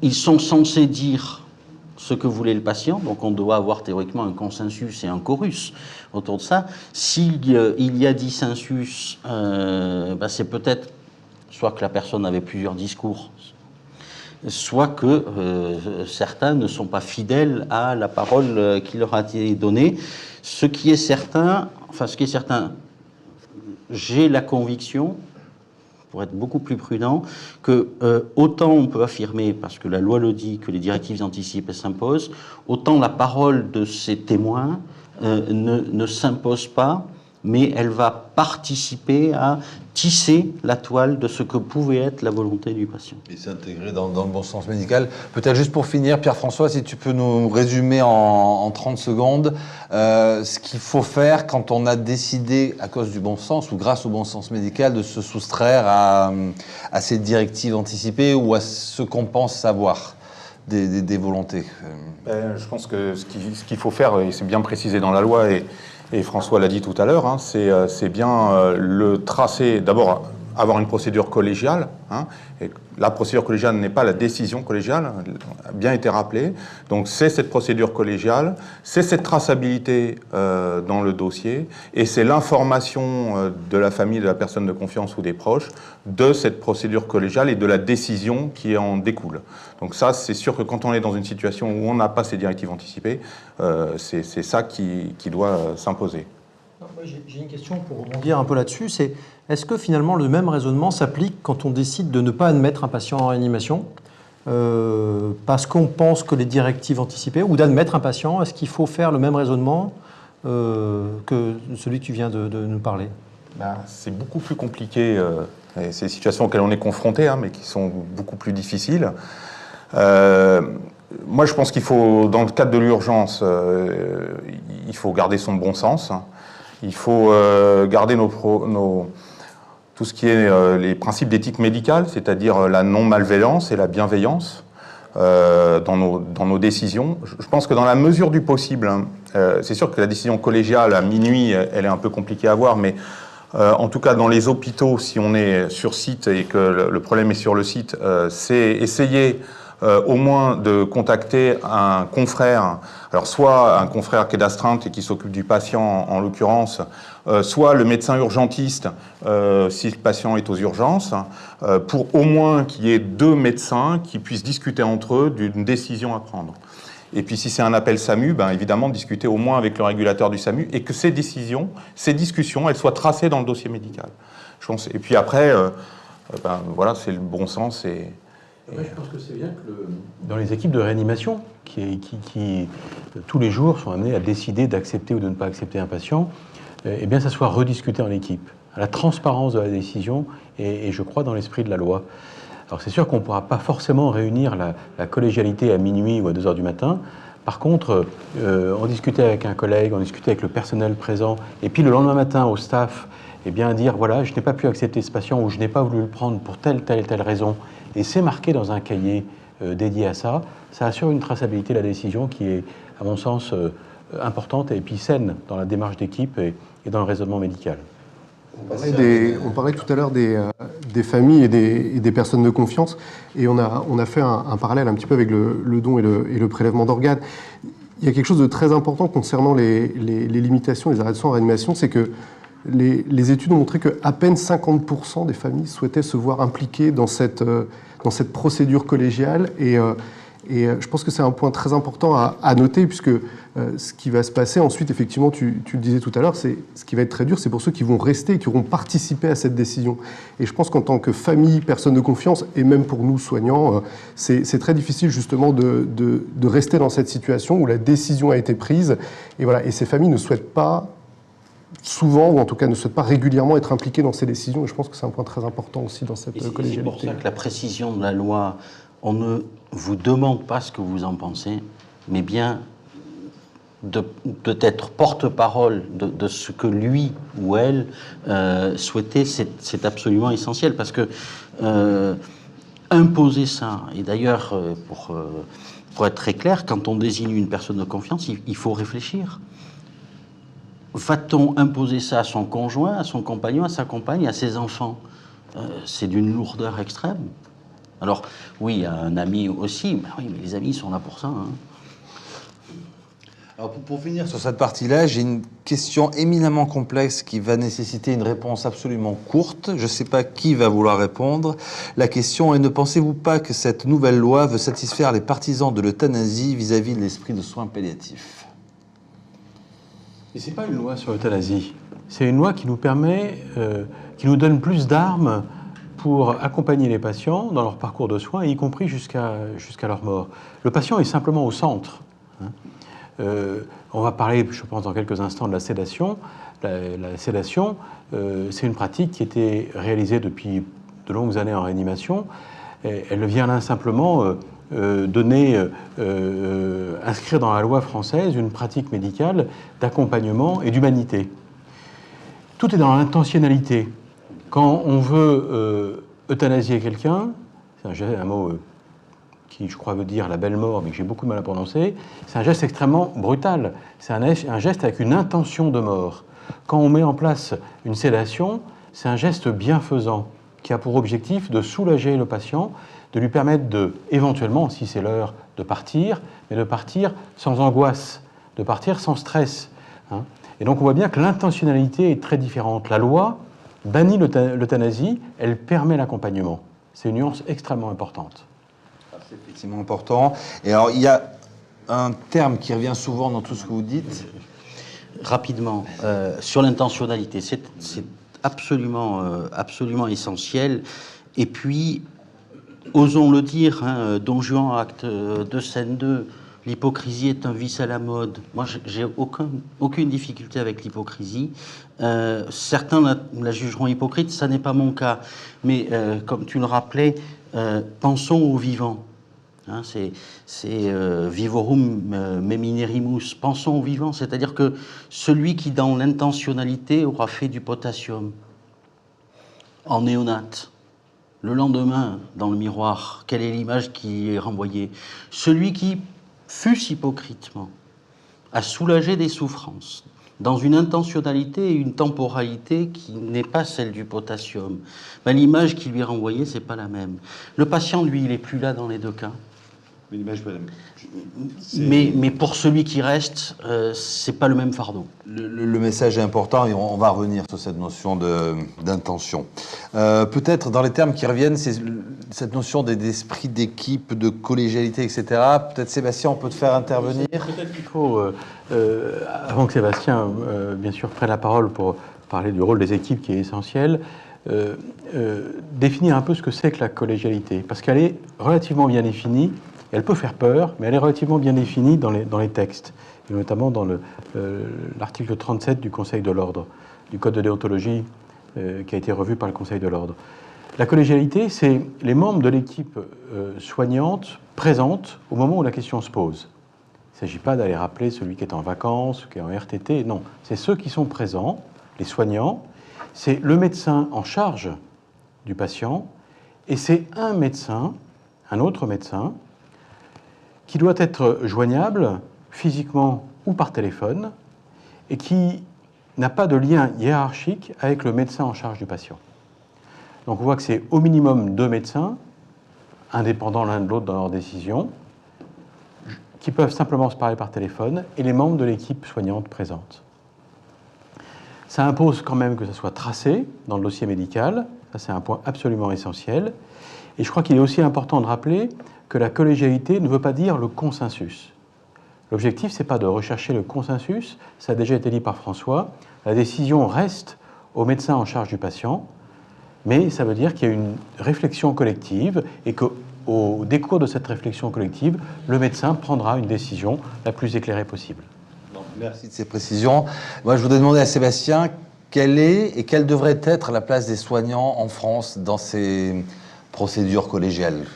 ils sont censés dire ce que voulait le patient, donc on doit avoir théoriquement un consensus et un chorus autour de ça. S'il y a dissensus, c'est peut-être soit que la personne avait plusieurs discours, soit que certains ne sont pas fidèles à la parole qui leur a été donnée. Ce qui est certain, j'ai la conviction, pour être beaucoup plus prudent, que autant on peut affirmer, parce que la loi le dit, que les directives anticipées s'imposent, autant la parole de ces témoins ne s'impose pas, mais elle va participer à tisser la toile de ce que pouvait être la volonté du patient. Et s'intégrer dans le bon sens médical. Peut-être juste pour finir, Pierre-François, si tu peux nous résumer en 30 secondes ce qu'il faut faire quand on a décidé, à cause du bon sens ou grâce au bon sens médical, de se soustraire à ces directives anticipées ou à ce qu'on pense savoir des volontés. Je pense que ce qu'il faut faire, et c'est bien précisé dans la loi, et François l'a dit tout à l'heure, c'est bien le tracer, d'abord avoir une procédure collégiale. Et la procédure collégiale n'est pas la décision collégiale, a bien été rappelé. Donc c'est cette procédure collégiale, c'est cette traçabilité dans le dossier, et c'est l'information de la famille, de la personne de confiance ou des proches de cette procédure collégiale et de la décision qui en découle. Donc ça, c'est sûr que quand on est dans une situation où on n'a pas ces directives anticipées, c'est ça qui doit s'imposer. J'ai une question pour rebondir un peu là-dessus, c'est est-ce que finalement le même raisonnement s'applique quand on décide de ne pas admettre un patient en réanimation parce qu'on pense que les directives anticipées, ou d'admettre un patient, est-ce qu'il faut faire le même raisonnement que celui que tu viens de nous parler? C'est beaucoup plus compliqué, et c'est des situations auxquelles on est confronté, mais qui sont beaucoup plus difficiles. Moi, je pense qu'il faut, dans le cadre de l'urgence, il faut garder son bon sens. Il faut garder tout ce qui est les principes d'éthique médicale, c'est-à-dire la non-malveillance et la bienveillance dans nos décisions. Je pense que dans la mesure du possible, c'est sûr que la décision collégiale à minuit, elle est un peu compliquée à voir, mais en tout cas dans les hôpitaux, si on est sur site et que le problème est sur le site, c'est essayer au moins de contacter un confrère, alors soit un confrère qui est d'astreinte et qui s'occupe du patient en l'occurrence, soit le médecin urgentiste si le patient est aux urgences, pour au moins qu'il y ait 2 médecins qui puissent discuter entre eux d'une décision à prendre. Et puis si c'est un appel SAMU, évidemment discuter au moins avec le régulateur du SAMU et que ces décisions, ces discussions, elles soient tracées dans le dossier médical. Je pense. Et puis après, voilà, c'est le bon sens et... Je pense que c'est bien que dans les équipes de réanimation, qui tous les jours sont amenés à décider d'accepter ou de ne pas accepter un patient, eh bien ça soit rediscuté en équipe, à la transparence de la décision et je crois dans l'esprit de la loi. Alors c'est sûr qu'on ne pourra pas forcément réunir la collégialité à minuit ou à 2h du matin. Par contre, en discuter avec un collègue, en discuter avec le personnel présent, et puis le lendemain matin au staff, eh bien dire voilà, je n'ai pas pu accepter ce patient ou je n'ai pas voulu le prendre pour telle raison. Et c'est marqué dans un cahier dédié à ça. Ça assure une traçabilité de la décision qui est, à mon sens, importante et puis saine dans la démarche d'équipe et dans le raisonnement médical. On parlait tout à l'heure des familles et des personnes de confiance, et on a fait un parallèle un petit peu avec le don et le prélèvement d'organes. Il y a quelque chose de très important concernant les limitations, les arrêts de soins en réanimation, c'est que les études ont montré qu'à peine 50% des familles souhaitaient se voir impliquées dans cette procédure collégiale. Et je pense que c'est un point très important à noter, puisque ce qui va se passer ensuite, effectivement, tu le disais tout à l'heure, ce qui va être très dur, c'est pour ceux qui vont rester et qui auront participé à cette décision. Et je pense qu'en tant que famille, personne de confiance, et même pour nous, soignants, c'est très difficile justement de rester dans cette situation où la décision a été prise. Et voilà. Et ces familles ne souhaitent pas souvent, ou en tout cas ne souhaitent pas régulièrement être impliqués dans ces décisions. Et je pense que c'est un point très important aussi dans cette collégialité. C'est pour ça que la précision de la loi, on ne vous demande pas ce que vous en pensez, mais bien d'être porte-parole de ce que lui ou elle souhaitait, c'est absolument essentiel. Parce que imposer ça, et d'ailleurs, pour être très clair, quand on désigne une personne de confiance, il faut réfléchir. Va-t-on imposer ça à son conjoint, à son compagnon, à sa compagne, à ses enfants? C'est d'une lourdeur extrême. Alors, oui, un ami aussi, mais oui, mais les amis sont là pour ça. Alors pour finir sur cette partie-là, j'ai une question éminemment complexe qui va nécessiter une réponse absolument courte. Je ne sais pas qui va vouloir répondre. La question est, ne pensez-vous pas que cette nouvelle loi veut satisfaire les partisans de l'euthanasie vis-à-vis de l'esprit de soins palliatifs? Et ce n'est pas une loi sur l'euthanasie. C'est une loi qui nous permet, qui nous donne plus d'armes pour accompagner les patients dans leur parcours de soins, y compris jusqu'à leur mort. Le patient est simplement au centre. On va parler, je pense, dans quelques instants de la sédation. La sédation, c'est une pratique qui était réalisée depuis de longues années en réanimation. Elle vient là simplement inscrire dans la loi française une pratique médicale d'accompagnement et d'humanité. Tout est dans l'intentionnalité. Quand on veut euthanasier quelqu'un, c'est un mot qui, je crois, veut dire la belle mort, mais que j'ai beaucoup de mal à prononcer, c'est un geste extrêmement brutal. C'est un geste avec une intention de mort. Quand on met en place une sédation, c'est un geste bienfaisant qui a pour objectif de soulager le patient, de lui permettre de, éventuellement, si c'est l'heure, de partir, mais de partir sans angoisse, de partir sans stress. Et donc on voit bien que l'intentionnalité est très différente. La loi bannit l'euthanasie, elle permet l'accompagnement. C'est une nuance extrêmement importante. C'est effectivement important. Et alors, il y a un terme qui revient souvent dans tout ce que vous dites. Rapidement, sur l'intentionnalité, c'est absolument, absolument essentiel. Et puis, osons le dire, Don Juan, acte 2, scène 2, l'hypocrisie est un vice à la mode. Moi, j'ai aucune difficulté avec l'hypocrisie. Certains la jugeront hypocrite, ça n'est pas mon cas. Mais comme tu le rappelais, pensons aux vivants. C'est vivorum meminerimus, pensons aux vivants, c'est-à-dire que celui qui, dans l'intentionnalité, aura fait du potassium en néonate, le lendemain, dans le miroir, quelle est l'image qui est renvoyée? Celui qui, fût-ce hypocritement, a soulagé des souffrances, dans une intentionnalité et une temporalité qui n'est pas celle du potassium, ben, l'image qui lui est renvoyée, c'est pas la même. Le patient, lui, il n'est plus là dans les deux cas. L'image pas la même. Mais pour celui qui reste, c'est pas le même fardeau. Le message est important et on va revenir sur cette notion d'intention. Peut-être dans les termes qui reviennent, c'est cette notion d'esprit d'équipe, de collégialité, etc. Peut-être Sébastien, on peut te faire intervenir. Peut-être qu'il faut, avant que Sébastien, bien sûr, prenne la parole pour parler du rôle des équipes qui est essentiel, définir un peu ce que c'est que la collégialité. Parce qu'elle est relativement bien définie. Elle peut faire peur, mais elle est relativement bien définie dans les textes, et notamment dans l'article 37 du Conseil de l'Ordre, du Code de déontologie qui a été revu par le Conseil de l'Ordre. La collégialité, c'est les membres de l'équipe soignante présente au moment où la question se pose. Il ne s'agit pas d'aller rappeler celui qui est en vacances, qui est en RTT, non. C'est ceux qui sont présents, les soignants, c'est le médecin en charge du patient, et c'est un médecin, un autre médecin, qui doit être joignable physiquement ou par téléphone et qui n'a pas de lien hiérarchique avec le médecin en charge du patient. Donc on voit que c'est au minimum 2 médecins, indépendants l'un de l'autre dans leurs décisions, qui peuvent simplement se parler par téléphone, et les membres de l'équipe soignante présente. Ça impose quand même que ça soit tracé dans le dossier médical, ça c'est un point absolument essentiel, et je crois qu'il est aussi important de rappeler que la collégialité ne veut pas dire le consensus. L'objectif, ce n'est pas de rechercher le consensus, ça a déjà été dit par François, la décision reste au médecin en charge du patient, mais ça veut dire qu'il y a une réflexion collective et qu'au décours de cette réflexion collective, le médecin prendra une décision la plus éclairée possible. Merci de ces précisions. Moi, je voudrais demander à Sébastien, quelle est et quelle devrait être la place des soignants en France dans ces procédures collégiales ?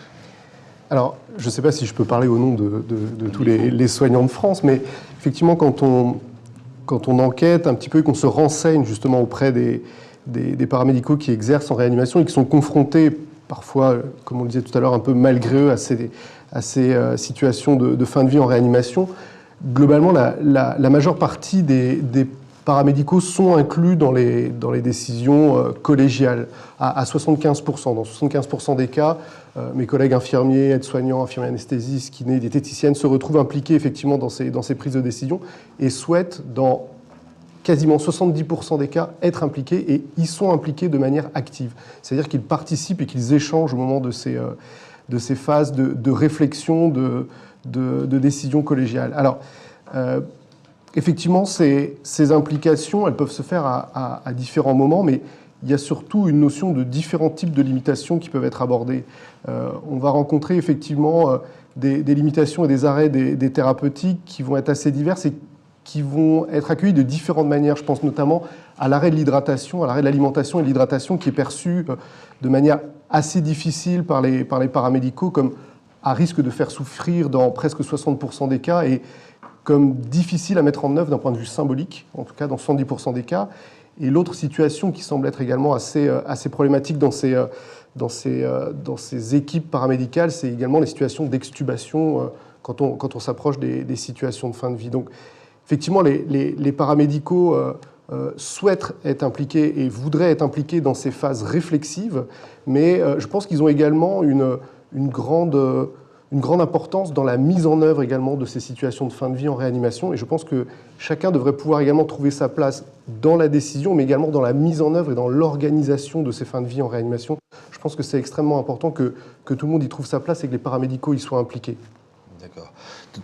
Alors, je ne sais pas si je peux parler au nom de tous les soignants de France, mais effectivement, quand on enquête un petit peu et qu'on se renseigne justement auprès des paramédicaux qui exercent en réanimation et qui sont confrontés parfois, comme on le disait tout à l'heure, un peu malgré eux à ces situations de fin de vie en réanimation, globalement, la majeure partie des paramédicaux sont inclus dans les décisions collégiales à 75%. Dans 75% des cas, mes collègues infirmiers, aides-soignants, infirmiers anesthésistes, kinés, diététiciennes se retrouvent impliqués effectivement dans ces prises de décision et souhaitent, dans quasiment 70% des cas, être impliqués, et ils sont impliqués de manière active. C'est-à-dire qu'ils participent et qu'ils échangent au moment de ces phases de réflexion, de décision collégiale. Alors, effectivement, ces implications, elles peuvent se faire à différents moments, mais il y a surtout une notion de différents types de limitations qui peuvent être abordées. On va rencontrer effectivement des limitations et des arrêts des thérapeutiques qui vont être assez diverses et qui vont être accueillis de différentes manières. Je pense notamment à l'arrêt de l'hydratation, à l'arrêt de l'alimentation et de l'hydratation qui est perçu de manière assez difficile par les paramédicaux comme à risque de faire souffrir dans presque 60% des cas et comme difficile à mettre en œuvre d'un point de vue symbolique, en tout cas dans 70% des cas. Et l'autre situation qui semble être également assez problématique dans ces équipes paramédicales, c'est également les situations d'extubation quand on s'approche des situations de fin de vie. Donc, effectivement, les paramédicaux souhaitent être impliqués et voudraient être impliqués dans ces phases réflexives, mais je pense qu'ils ont également une grande importance dans la mise en œuvre également de ces situations de fin de vie en réanimation. Et je pense que chacun devrait pouvoir également trouver sa place dans la décision, mais également dans la mise en œuvre et dans l'organisation de ces fins de vie en réanimation. Je pense que c'est extrêmement important que tout le monde y trouve sa place et que les paramédicaux y soient impliqués. D'accord.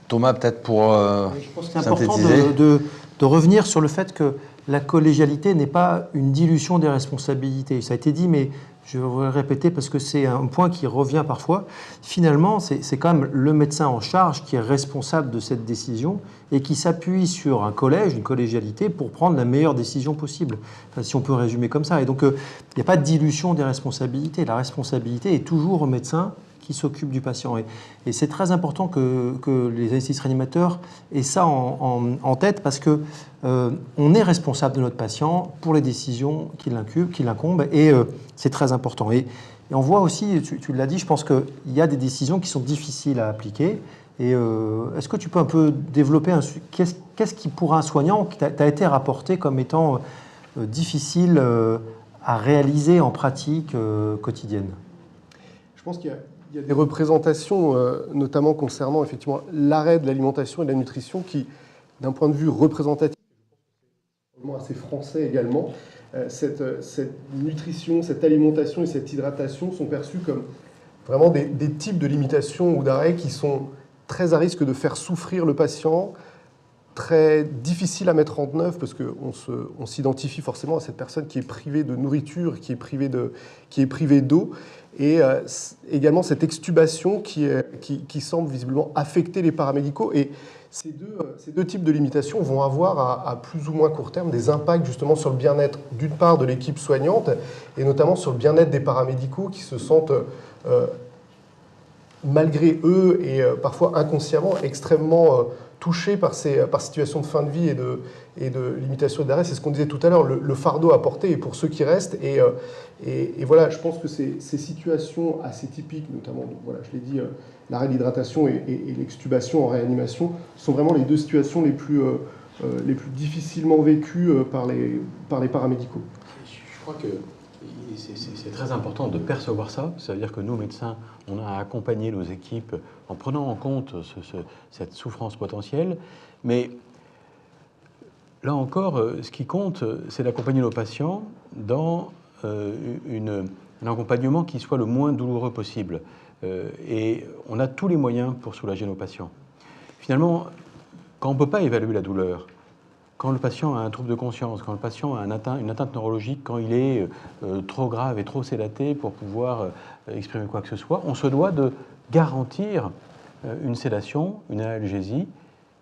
Thomas, peut-être pour je pense que c'est important de revenir sur le fait que la collégialité n'est pas une dilution des responsabilités. Ça a été dit, mais je vais le répéter parce que c'est un point qui revient parfois. Finalement, c'est quand même le médecin en charge qui est responsable de cette décision et qui s'appuie sur un collège, une collégialité, pour prendre la meilleure décision possible, enfin, si on peut résumer comme ça. Et donc, il n'y a pas de dilution des responsabilités. La responsabilité est toujours au médecin qui s'occupe du patient. Et c'est très important que les anesthésistes réanimateurs aient ça en tête parce que on est responsable de notre patient pour les décisions qui l'incombent et c'est très important. Et on voit aussi, tu l'as dit, je pense qu'il y a des décisions qui sont difficiles à appliquer. Et est-ce que tu peux un peu développer qu'est-ce qui, pour un soignant, t'a été rapporté comme étant difficile à réaliser en pratique quotidienne? Je pense qu'il y a des représentations, notamment concernant effectivement l'arrêt de l'alimentation et de la nutrition, qui, d'un point de vue représentatif, assez français également, cette nutrition, cette alimentation et cette hydratation sont perçues comme vraiment des types de limitations ou d'arrêts qui sont très à risque de faire souffrir le patient, très difficiles à mettre en œuvre parce qu'on s'identifie forcément à cette personne qui est privée de nourriture, qui est privée d'eau. Et également cette extubation qui semble visiblement affecter les paramédicaux. Et ces deux types de limitations vont avoir à plus ou moins court terme des impacts justement sur le bien-être d'une part de l'équipe soignante et notamment sur le bien-être des paramédicaux qui se sentent malgré eux et parfois inconsciemment extrêmement touchés par ces situations de fin de vie et de limitation d'arrêt. C'est ce qu'on disait tout à l'heure, le fardeau à porter est pour ceux qui restent. Et voilà, je pense que ces situations assez typiques, notamment, donc voilà, je l'ai dit, l'arrêt de l'hydratation et l'extubation en réanimation, sont vraiment les deux situations les plus difficilement vécues par les paramédicaux. Je crois que c'est très important de percevoir ça. Ça veut dire que nous, médecins, on a accompagné nos équipes en prenant en compte cette souffrance potentielle. Mais là encore, ce qui compte, c'est d'accompagner nos patients dans un accompagnement qui soit le moins douloureux possible. Et on a tous les moyens pour soulager nos patients. Finalement, quand on ne peut pas évaluer la douleur, quand le patient a un trouble de conscience, quand le patient a une atteinte neurologique, quand il est trop grave et trop sédaté pour pouvoir exprimer quoi que ce soit, on se doit de garantir une sédation, une analgésie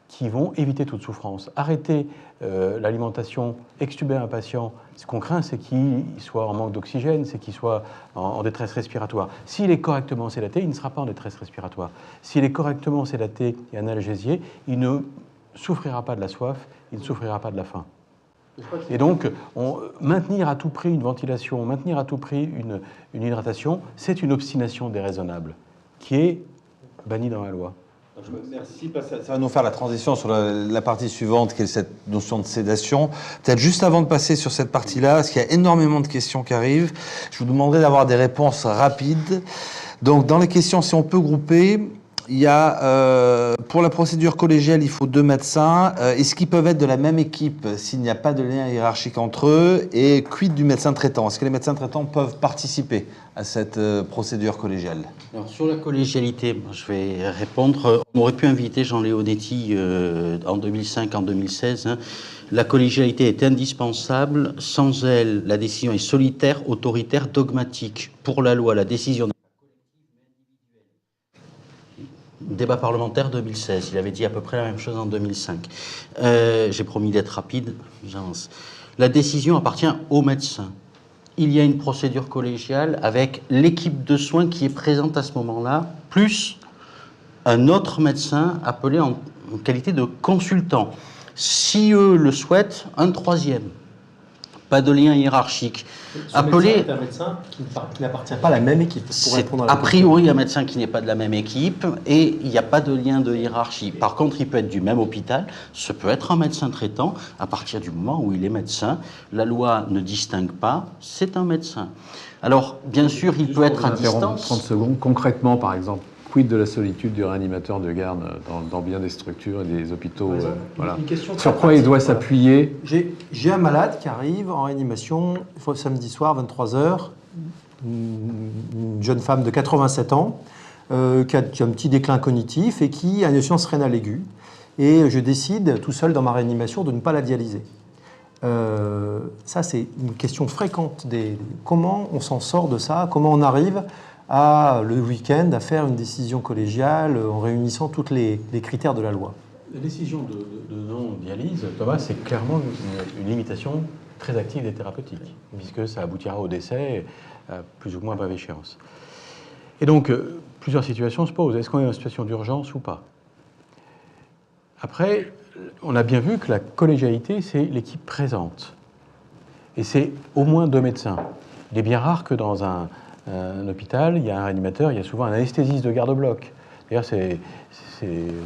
qui vont éviter toute souffrance. Arrêter l'alimentation, extuber un patient, ce qu'on craint, c'est qu'il soit en manque d'oxygène, c'est qu'il soit en détresse respiratoire. S'il est correctement sédaté, il ne sera pas en détresse respiratoire. S'il est correctement sédaté et analgésié, il ne souffrira pas de la soif, il ne souffrira pas de la faim. Et donc, maintenir à tout prix une ventilation, maintenir à tout prix une hydratation, c'est une obstination déraisonnable qui est bannie dans la loi. Merci, parce que ça va nous faire la transition sur la partie suivante, qui est cette notion de sédation. Peut-être juste avant de passer sur cette partie-là, parce qu'il y a énormément de questions qui arrivent, je vous demanderai d'avoir des réponses rapides. Donc, dans les questions, si on peut grouper, il y a, pour la procédure collégiale, il faut 2 médecins. Est-ce qu'ils peuvent être de la même équipe s'il n'y a pas de lien hiérarchique entre eux? Et quid du médecin traitant? Est-ce que les médecins traitants peuvent participer à cette procédure collégiale? Alors, sur la collégialité, je vais répondre. On aurait pu inviter Jean Leonetti en 2005, en 2016. Hein. La collégialité est indispensable. Sans elle, la décision est solitaire, autoritaire, dogmatique. Pour la loi, la décision... Débat parlementaire 2016. Il avait dit à peu près la même chose en 2005. J'ai promis d'être rapide, j'avance. La décision appartient au médecin. Il y a une procédure collégiale avec l'équipe de soins qui est présente à ce moment-là, plus un autre médecin appelé en qualité de consultant. Si eux le souhaitent, un troisième. Pas de lien hiérarchique. Appelé un médecin qui n'appartient pas à la même équipe. C'est a priori un médecin qui n'est pas de la même équipe et il n'y a pas de lien de hiérarchie. Par contre, il peut être du même hôpital, ce peut être un médecin traitant à partir du moment où il est médecin. La loi ne distingue pas, c'est un médecin. Alors, bien sûr, il peut être à distance. 30 secondes. Concrètement, par exemple, quid de la solitude du réanimateur de garde dans bien des structures et des hôpitaux voilà. Sur quoi il doit s'appuyer? J'ai un malade qui arrive en réanimation samedi soir, 23h, une jeune femme de 87 ans qui a un petit déclin cognitif et qui a une insuffisance rénale aiguë. Et je décide tout seul dans ma réanimation de ne pas la dialyser. Ça, c'est une question fréquente. Comment on s'en sort de ça? Comment on arrive le week-end à faire une décision collégiale en réunissant tous les critères de la loi? La décision de non-dialyse, Thomas, c'est clairement une limitation très active des thérapeutiques, puisque ça aboutira au décès à plus ou moins brève échéance. Et donc, plusieurs situations se posent. Est-ce qu'on est en situation d'urgence ou pas? Après, on a bien vu que la collégialité, c'est l'équipe présente. Et c'est au moins 2 médecins. Il est bien rare que dans un hôpital, il y a un réanimateur, il y a souvent un anesthésiste de garde-bloc. D'ailleurs,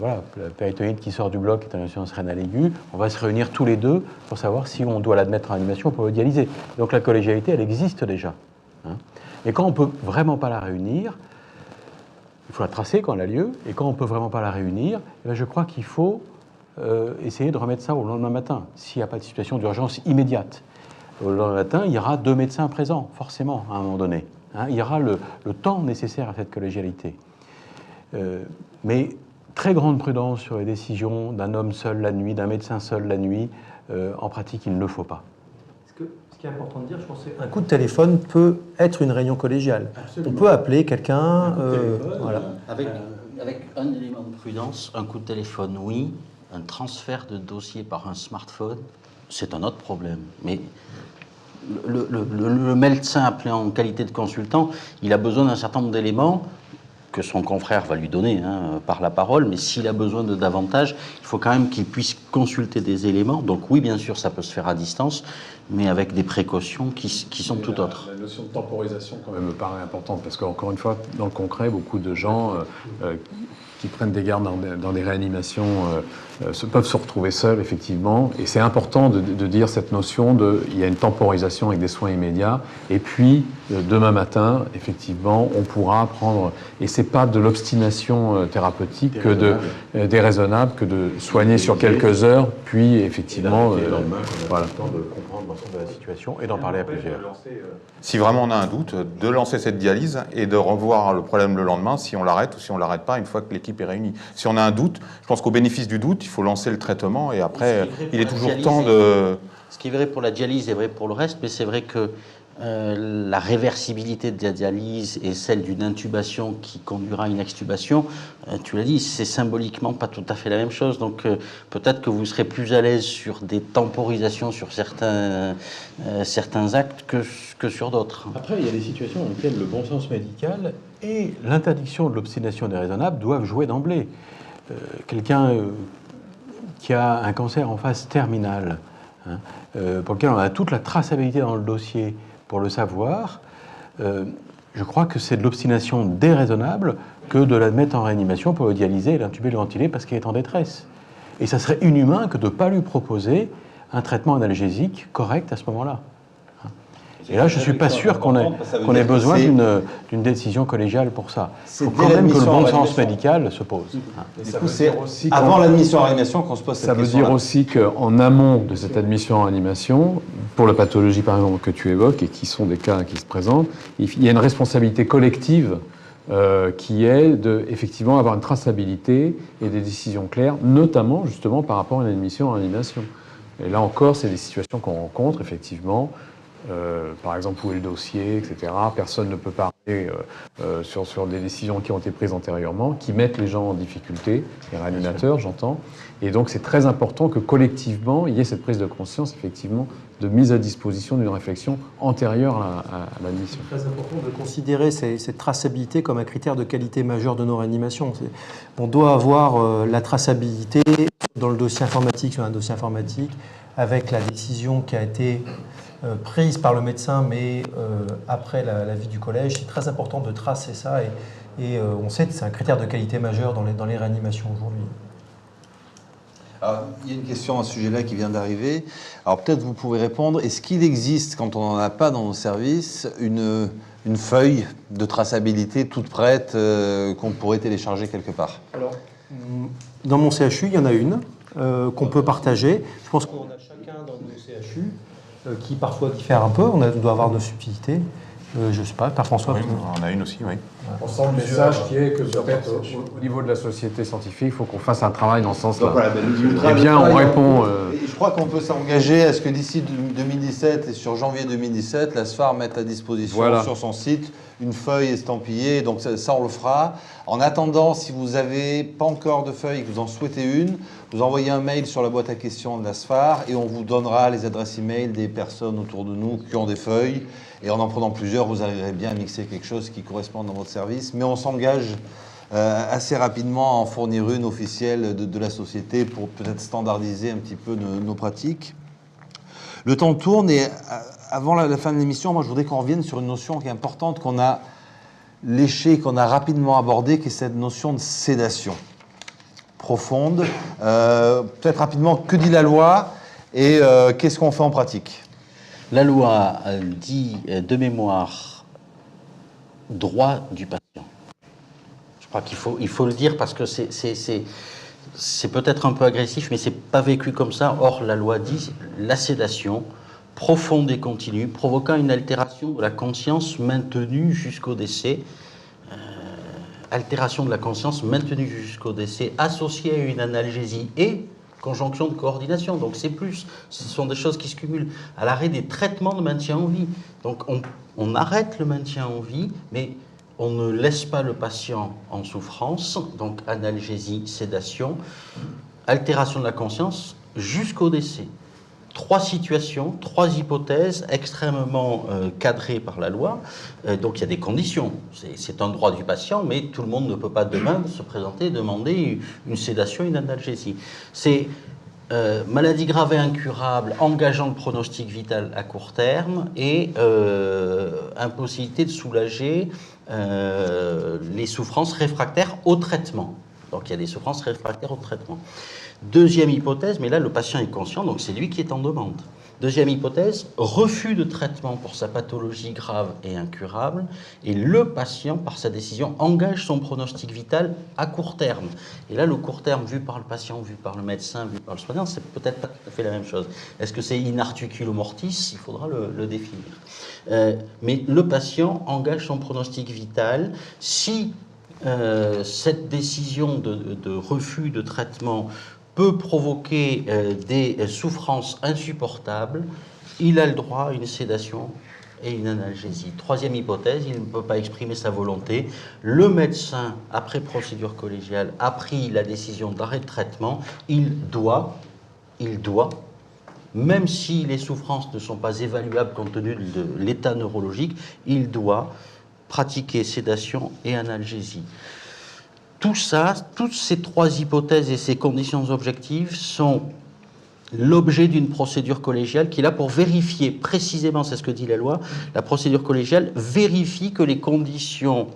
voilà, la péritonite qui sort du bloc est une insuffisance rénale aiguë. On va se réunir tous les deux pour savoir si on doit l'admettre en réanimation pour le dialyser. Donc la collégialité, elle existe déjà. Hein. Et quand on ne peut vraiment pas la réunir, il faut la tracer quand elle a lieu. Et quand on ne peut vraiment pas la réunir, eh bien, je crois qu'il faut essayer de remettre ça au lendemain matin, s'il n'y a pas de situation d'urgence immédiate. Au lendemain matin, il y aura 2 médecins présents, forcément, à un moment donné. Hein, il y aura le temps nécessaire à cette collégialité. Mais très grande prudence sur les décisions d'un homme seul la nuit, d'un médecin seul la nuit. En pratique, il ne le faut pas. Ce qui est important de dire, je pense, qu'un coup de téléphone peut être une réunion collégiale. Absolument. On peut appeler quelqu'un. Voilà. Avec un élément de prudence, un coup de téléphone, oui. Un transfert de dossier par un smartphone, c'est un autre problème. Mais le médecin appelé en qualité de consultant, il a besoin d'un certain nombre d'éléments que son confrère va lui donner par la parole, mais s'il a besoin de davantage, il faut quand même qu'il puisse consulter des éléments. Donc oui, bien sûr, ça peut se faire à distance, mais avec des précautions qui sont tout autres. La notion de temporisation quand même me paraît importante, parce qu'encore une fois, dans le concret, beaucoup de gens qui prennent des gardes dans des réanimations peuvent se retrouver seuls, effectivement. Et c'est important de dire cette notion il y a une temporisation avec des soins immédiats. Et puis, demain matin, effectivement, on pourra prendre... Et c'est pas de l'obstination thérapeutique déraisonnable que de soigner sur quelques heures, puis effectivement... voilà. Le temps de comprendre l'ensemble de la situation et d'en parler à plusieurs. Si vraiment on a un doute, de lancer cette dialyse et de revoir le problème le lendemain, si on l'arrête ou si on l'arrête pas, une fois que l'équipe est réunie. Si on a un doute, je pense qu'au bénéfice du doute, il faut lancer le traitement et après, il est toujours temps de... Ce qui est vrai pour la dialyse est vrai pour le reste, mais c'est vrai que la réversibilité de la dialyse et celle d'une intubation qui conduira à une extubation, tu l'as dit, c'est symboliquement pas tout à fait la même chose. Donc peut-être que vous serez plus à l'aise sur des temporisations sur certains actes que sur d'autres. Après, il y a des situations dans lesquelles le bon sens médical et l'interdiction de l'obstination déraisonnable doivent jouer d'emblée. Quelqu'un qui a un cancer en phase terminale, pour lequel on a toute la traçabilité dans le dossier pour le savoir, je crois que c'est de l'obstination déraisonnable que de la mettre en réanimation pour le dialyser et l'intuber, le ventiler parce qu'il est en détresse. Et ça serait inhumain que de ne pas lui proposer un traitement analgésique correct à ce moment-là. Et là, je ne suis pas sûr qu'on ait besoin d'une décision collégiale pour ça. Il faut quand même que le bon sens médical se pose. Du coup, c'est avant l'admission en réanimation qu'on se pose cette question. Ça veut dire aussi qu'en amont de cette admission en réanimation, pour la pathologie par exemple que tu évoques et qui sont des cas qui se présentent, il y a une responsabilité collective qui est de effectivement avoir une traçabilité et des décisions claires, notamment justement par rapport à une admission en réanimation. Et là encore, c'est des situations qu'on rencontre effectivement. Par exemple, où est le dossier, etc. Personne ne peut parler sur des décisions qui ont été prises antérieurement, qui mettent les gens en difficulté, les réanimateurs, j'entends. Et donc, c'est très important que collectivement, il y ait cette prise de conscience, effectivement, de mise à disposition d'une réflexion antérieure à l'admission. C'est très important de considérer cette traçabilité comme un critère de qualité majeur de nos réanimations. On doit avoir la traçabilité dans le dossier informatique, sur un dossier informatique, avec la décision qui a été prise par le médecin, mais après la vie du collège. C'est très important de tracer ça et on sait que c'est un critère de qualité majeur dans les réanimations aujourd'hui. Alors, il y a une question à ce sujet-là qui vient d'arriver. Alors peut-être vous pouvez répondre. Est-ce qu'il existe, quand on n'en a pas dans nos services, une feuille de traçabilité toute prête qu'on pourrait télécharger quelque part? Alors, dans mon CHU, il y en a une qu'on peut partager. Je pense qu'on a chacun dans nos CHU qui parfois diffère un peu. On doit avoir nos subtilités. Je ne sais pas, Père François. Oui, on en a une aussi, oui. On sent le message qui est que peut-être au niveau de la société scientifique, il faut qu'on fasse un travail dans ce sens-là. Voilà, eh bien, on répond... Je crois qu'on peut s'engager à ce que d'ici 2017 et sur janvier 2017, la SFAR mette à disposition sur son site une feuille estampillée. Donc ça, on le fera. En attendant, si vous n'avez pas encore de feuille et que vous en souhaitez une, vous envoyez un mail sur la boîte à questions de la SFAR et on vous donnera les adresses e-mail des personnes autour de nous qui ont des feuilles. Et en prenant plusieurs, vous arriverez bien à mixer quelque chose qui correspond dans votre service. Mais on s'engage assez rapidement à en fournir une officielle de la société pour peut-être standardiser un petit peu nos pratiques. Le temps tourne et avant la fin de l'émission, moi je voudrais qu'on revienne sur une notion qui est importante, qu'on a léchée, qu'on a rapidement abordée, qui est cette notion de sédation profonde. Peut-être rapidement, que dit la loi et qu'est-ce qu'on fait en pratique ? La loi dit de mémoire droit du patient. Je crois qu'il faut le dire parce que c'est peut-être un peu agressif, mais c'est pas vécu comme ça. Or, la loi dit la sédation profonde et continue, provoquant une altération de la conscience maintenue jusqu'au décès. Altération de la conscience maintenue jusqu'au décès, associée à une analgésie et conjonction de coordination. Donc c'est plus, ce sont des choses qui se cumulent. À l'arrêt des traitements de maintien en vie. Donc on arrête le maintien en vie, mais on ne laisse pas le patient en souffrance. Donc analgésie, sédation, altération de la conscience jusqu'au décès. 3 situations, 3 hypothèses extrêmement cadrées par la loi. Donc il y a des conditions. C'est un droit du patient, mais tout le monde ne peut pas demain se présenter et demander une sédation, une analgésie. C'est maladie grave et incurable, engageant le pronostic vital à court terme et impossibilité de soulager les souffrances réfractaires au traitement. Donc il y a des souffrances réfractaires au traitement. Deuxième hypothèse, mais là le patient est conscient, donc c'est lui qui est en demande. Deuxième hypothèse, refus de traitement pour sa pathologie grave et incurable, et le patient, par sa décision, engage son pronostic vital à court terme. Et là, le court terme, vu par le patient, vu par le médecin, vu par le soignant, c'est peut-être pas tout à fait la même chose. Est-ce que c'est in articulo mortis? Il faudra le définir. Mais le patient engage son pronostic vital si cette décision de refus de traitement peut provoquer des souffrances insupportables, il a le droit à une sédation et une analgésie. Troisième hypothèse, il ne peut pas exprimer sa volonté. Le médecin, après procédure collégiale, a pris la décision d'arrêt de traitement. Il doit, même si les souffrances ne sont pas évaluables compte tenu de l'état neurologique, il doit pratiquer sédation et analgésie. Tout ça, toutes ces 3 hypothèses et ces conditions objectives sont l'objet d'une procédure collégiale qui est là pour vérifier précisément, c'est ce que dit la loi, la procédure collégiale vérifie que les conditions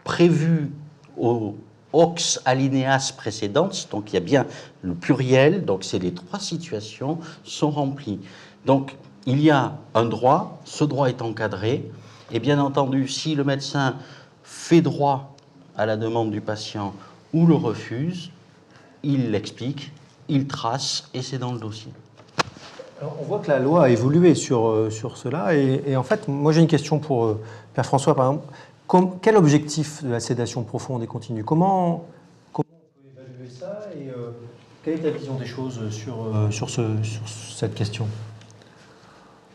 prévues aux aux alinéas précédentes, donc il y a bien le pluriel, donc c'est les 3 situations sont remplies. Donc il y a un droit, ce droit est encadré, et bien entendu, si le médecin fait droit à la demande du patient ou le refuse, il l'explique, il trace, et c'est dans le dossier. Alors, on voit que la loi a évolué sur cela, et en fait, moi j'ai une question pour Pierre-François, par exemple. Quel objectif de la sédation profonde et continue? Comment on peut évaluer ça, et quelle est ta vision des choses sur cette question?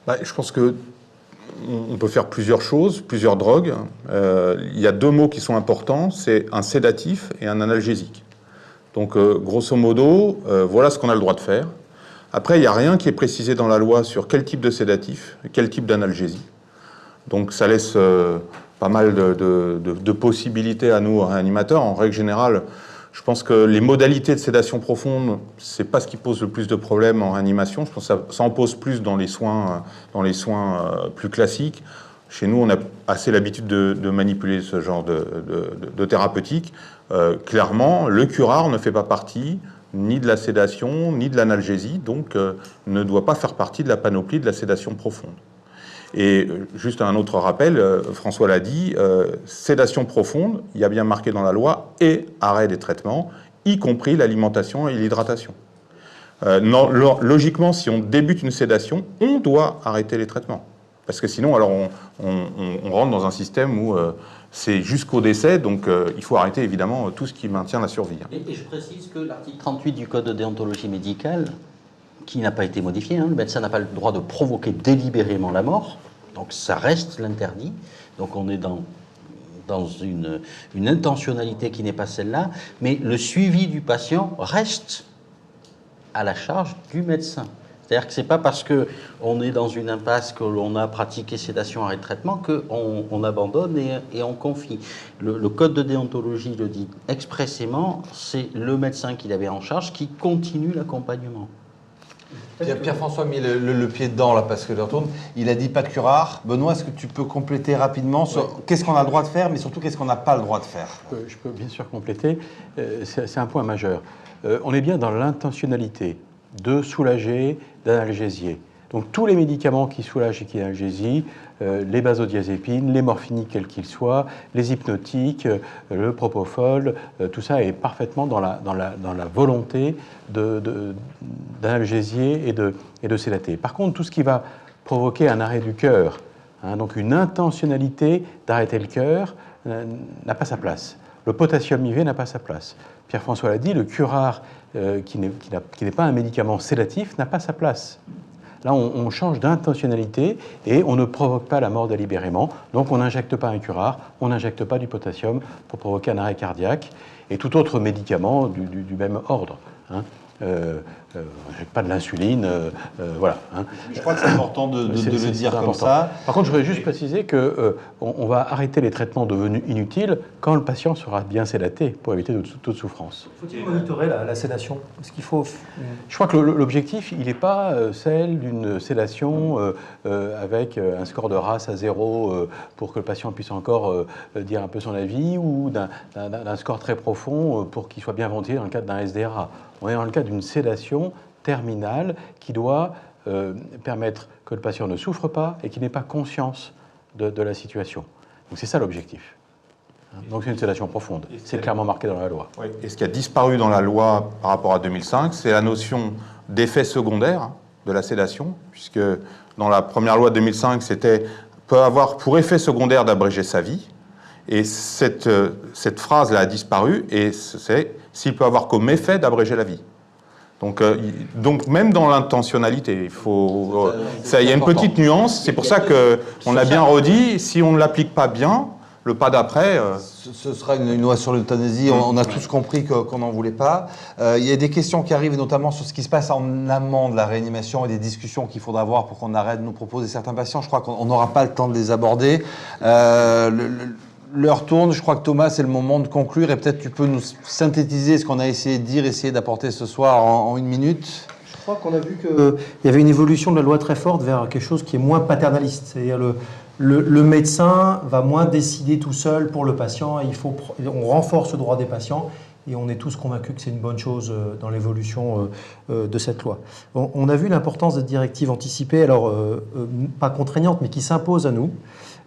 Je pense qu'on peut faire plusieurs choses, plusieurs drogues. Il y a 2 mots qui sont importants, c'est un sédatif et un analgésique. Donc, grosso modo, voilà ce qu'on a le droit de faire. Après, il n'y a rien qui est précisé dans la loi sur quel type de sédatif, quel type d'analgésie. Donc, ça laisse pas mal de possibilités à nous, réanimateurs. En règle générale, je pense que les modalités de sédation profonde, c'est pas ce qui pose le plus de problèmes en réanimation. Je pense que ça en pose plus dans les soins plus classiques. Chez nous, on a assez l'habitude de manipuler ce genre de thérapeutique. Clairement, le curare ne fait pas partie ni de la sédation, ni de l'analgésie, donc ne doit pas faire partie de la panoplie de la sédation profonde. Et juste un autre rappel, François l'a dit, sédation profonde, il y a bien marqué dans la loi, et arrêt des traitements, y compris l'alimentation et l'hydratation. Logiquement, si on débute une sédation, on doit arrêter les traitements. Parce que sinon, alors on rentre dans un système où c'est jusqu'au décès, donc il faut arrêter évidemment tout ce qui maintient la survie. Et je précise que l'article 38 du Code de déontologie médicale, qui n'a pas été modifié, le médecin n'a pas le droit de provoquer délibérément la mort, donc ça reste l'interdit. Donc on est dans une intentionnalité qui n'est pas celle-là, mais le suivi du patient reste à la charge du médecin. C'est-à-dire que ce n'est pas parce qu'on est dans une impasse, que l'on a pratiqué sédation, arrêt de traitement, qu'on abandonne et on confie. Le Code de déontologie le dit expressément, c'est le médecin qui l'avait en charge qui continue l'accompagnement. Pierre-François a mis le pied dedans, là, parce que je retourne. Il a dit pas de curare. Benoît, est-ce que tu peux compléter rapidement sur qu'est-ce qu'on a le droit de faire, mais surtout qu'est-ce qu'on n'a pas le droit de faire? Je peux bien sûr compléter. C'est un point majeur. On est bien dans l'intentionnalité de soulager, d'analgésier. Donc tous les médicaments qui soulagent et qui analgésient, les benzodiazépines, les morphiniques quels qu'ils soient, les hypnotiques, le propofol, tout ça est parfaitement dans la volonté d'analgésier et de sédater. Par contre, tout ce qui va provoquer un arrêt du cœur, donc une intentionnalité d'arrêter le cœur, n'a pas sa place. Le potassium IV n'a pas sa place. Pierre-François l'a dit, le curare, qui n'est pas un médicament sédatif, n'a pas sa place. Là, on change d'intentionnalité et on ne provoque pas la mort délibérément. Donc, on n'injecte pas un curare, on n'injecte pas du potassium pour provoquer un arrêt cardiaque et tout autre médicament du même ordre. On n'injecte pas de l'insuline, voilà. Je crois que c'est important de le dire comme ça. Par contre, je voudrais juste préciser qu'on va arrêter les traitements devenus inutiles quand le patient sera bien sédaté pour éviter toute souffrance. Faut-il monitorer la sédation? Est-ce qu'il faut... Je crois que l'objectif, il n'est pas celle d'une sédation avec un score de RAS à 0 pour que le patient puisse encore dire un peu son avis, ou d'un score très profond pour qu'il soit bien ventilé dans le cadre d'un SDRA. On est dans le cadre d'une sédation terminale qui doit permettre que le patient ne souffre pas et qu'il n'ait pas conscience de la situation. Donc c'est ça l'objectif. Donc c'est une sédation profonde. C'est clairement marqué dans la loi. Oui. Et ce qui a disparu dans la loi par rapport à 2005, c'est la notion d'effet secondaire de la sédation, puisque dans la première loi de 2005, c'était peut avoir pour effet secondaire d'abréger sa vie. Et cette phrase-là a disparu, et c'est s'il peut avoir comme effet d'abréger la vie. Donc même dans l'intentionnalité, il y a une petite nuance. C'est pour ça qu'on a bien redit, si on ne l'applique pas bien, le pas d'après... Ce sera une loi sur l'euthanasie. On a tous compris qu'on n'en voulait pas. Il y a des questions qui arrivent, notamment sur ce qui se passe en amont de la réanimation et des discussions qu'il faudra avoir pour qu'on arrête de nous proposer certains patients. Je crois qu'on n'aura pas le temps de les aborder. L'heure tourne, je crois que Thomas, c'est le moment de conclure, et peut-être tu peux nous synthétiser ce qu'on a essayé de dire, essayer d'apporter ce soir en 1 minute. crois qu'on a vu qu'il y avait une évolution de la loi très forte vers quelque chose qui est moins paternaliste. C'est-à-dire le médecin va moins décider tout seul pour le patient. On renforce le droit des patients et on est tous convaincus que c'est une bonne chose dans l'évolution de cette loi. On a vu l'importance des directives anticipées, alors pas contraignantes, mais qui s'imposent à nous.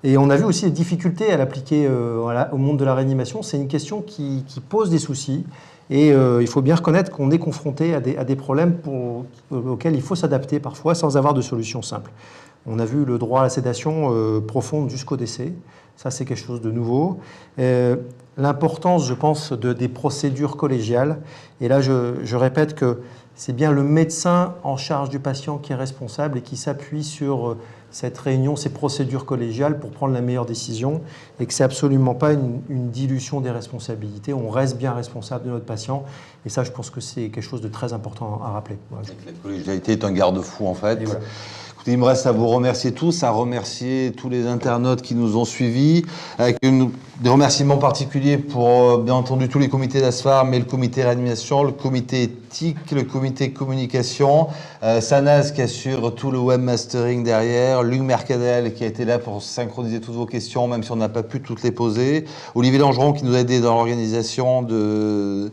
Et on a vu aussi les difficultés à l'appliquer au monde de la réanimation. C'est une question qui pose des soucis. Et il faut bien reconnaître qu'on est confronté à des problèmes auxquels il faut s'adapter parfois sans avoir de solution simple. On a vu le droit à la sédation profonde jusqu'au décès. Ça, c'est quelque chose de nouveau. L'importance, je pense, des procédures collégiales. Et là, je répète que c'est bien le médecin en charge du patient qui est responsable et qui s'appuie sur cette réunion, ces procédures collégiales pour prendre la meilleure décision et que ce n'est absolument pas une dilution des responsabilités. On reste bien responsable de notre patient et ça, je pense que c'est quelque chose de très important à rappeler. Voilà. La collégialité est un garde-fou en fait. Et voilà. Il me reste à vous remercier tous, à remercier tous les internautes qui nous ont suivis, avec des remerciements particuliers pour, bien entendu, tous les comités d'ASFAR, mais le comité réanimation, le comité éthique, le comité communication, Sanaz qui assure tout le webmastering derrière, Luc Mercadel qui a été là pour synchroniser toutes vos questions, même si on n'a pas pu toutes les poser, Olivier Langeron qui nous a aidé dans l'organisation de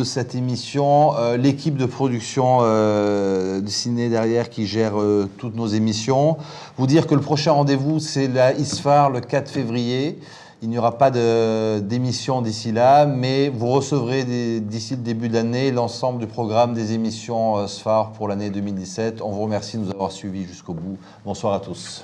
cette émission, l'équipe de production de Ciné derrière qui gère toutes nos émissions. Vous dire que le prochain rendez-vous, c'est la ISFAR le 4 février. Il n'y aura pas d'émission d'ici là, mais vous recevrez d'ici le début de l'année l'ensemble du programme des émissions SFAR pour l'année 2017. On vous remercie de nous avoir suivis jusqu'au bout. Bonsoir à tous.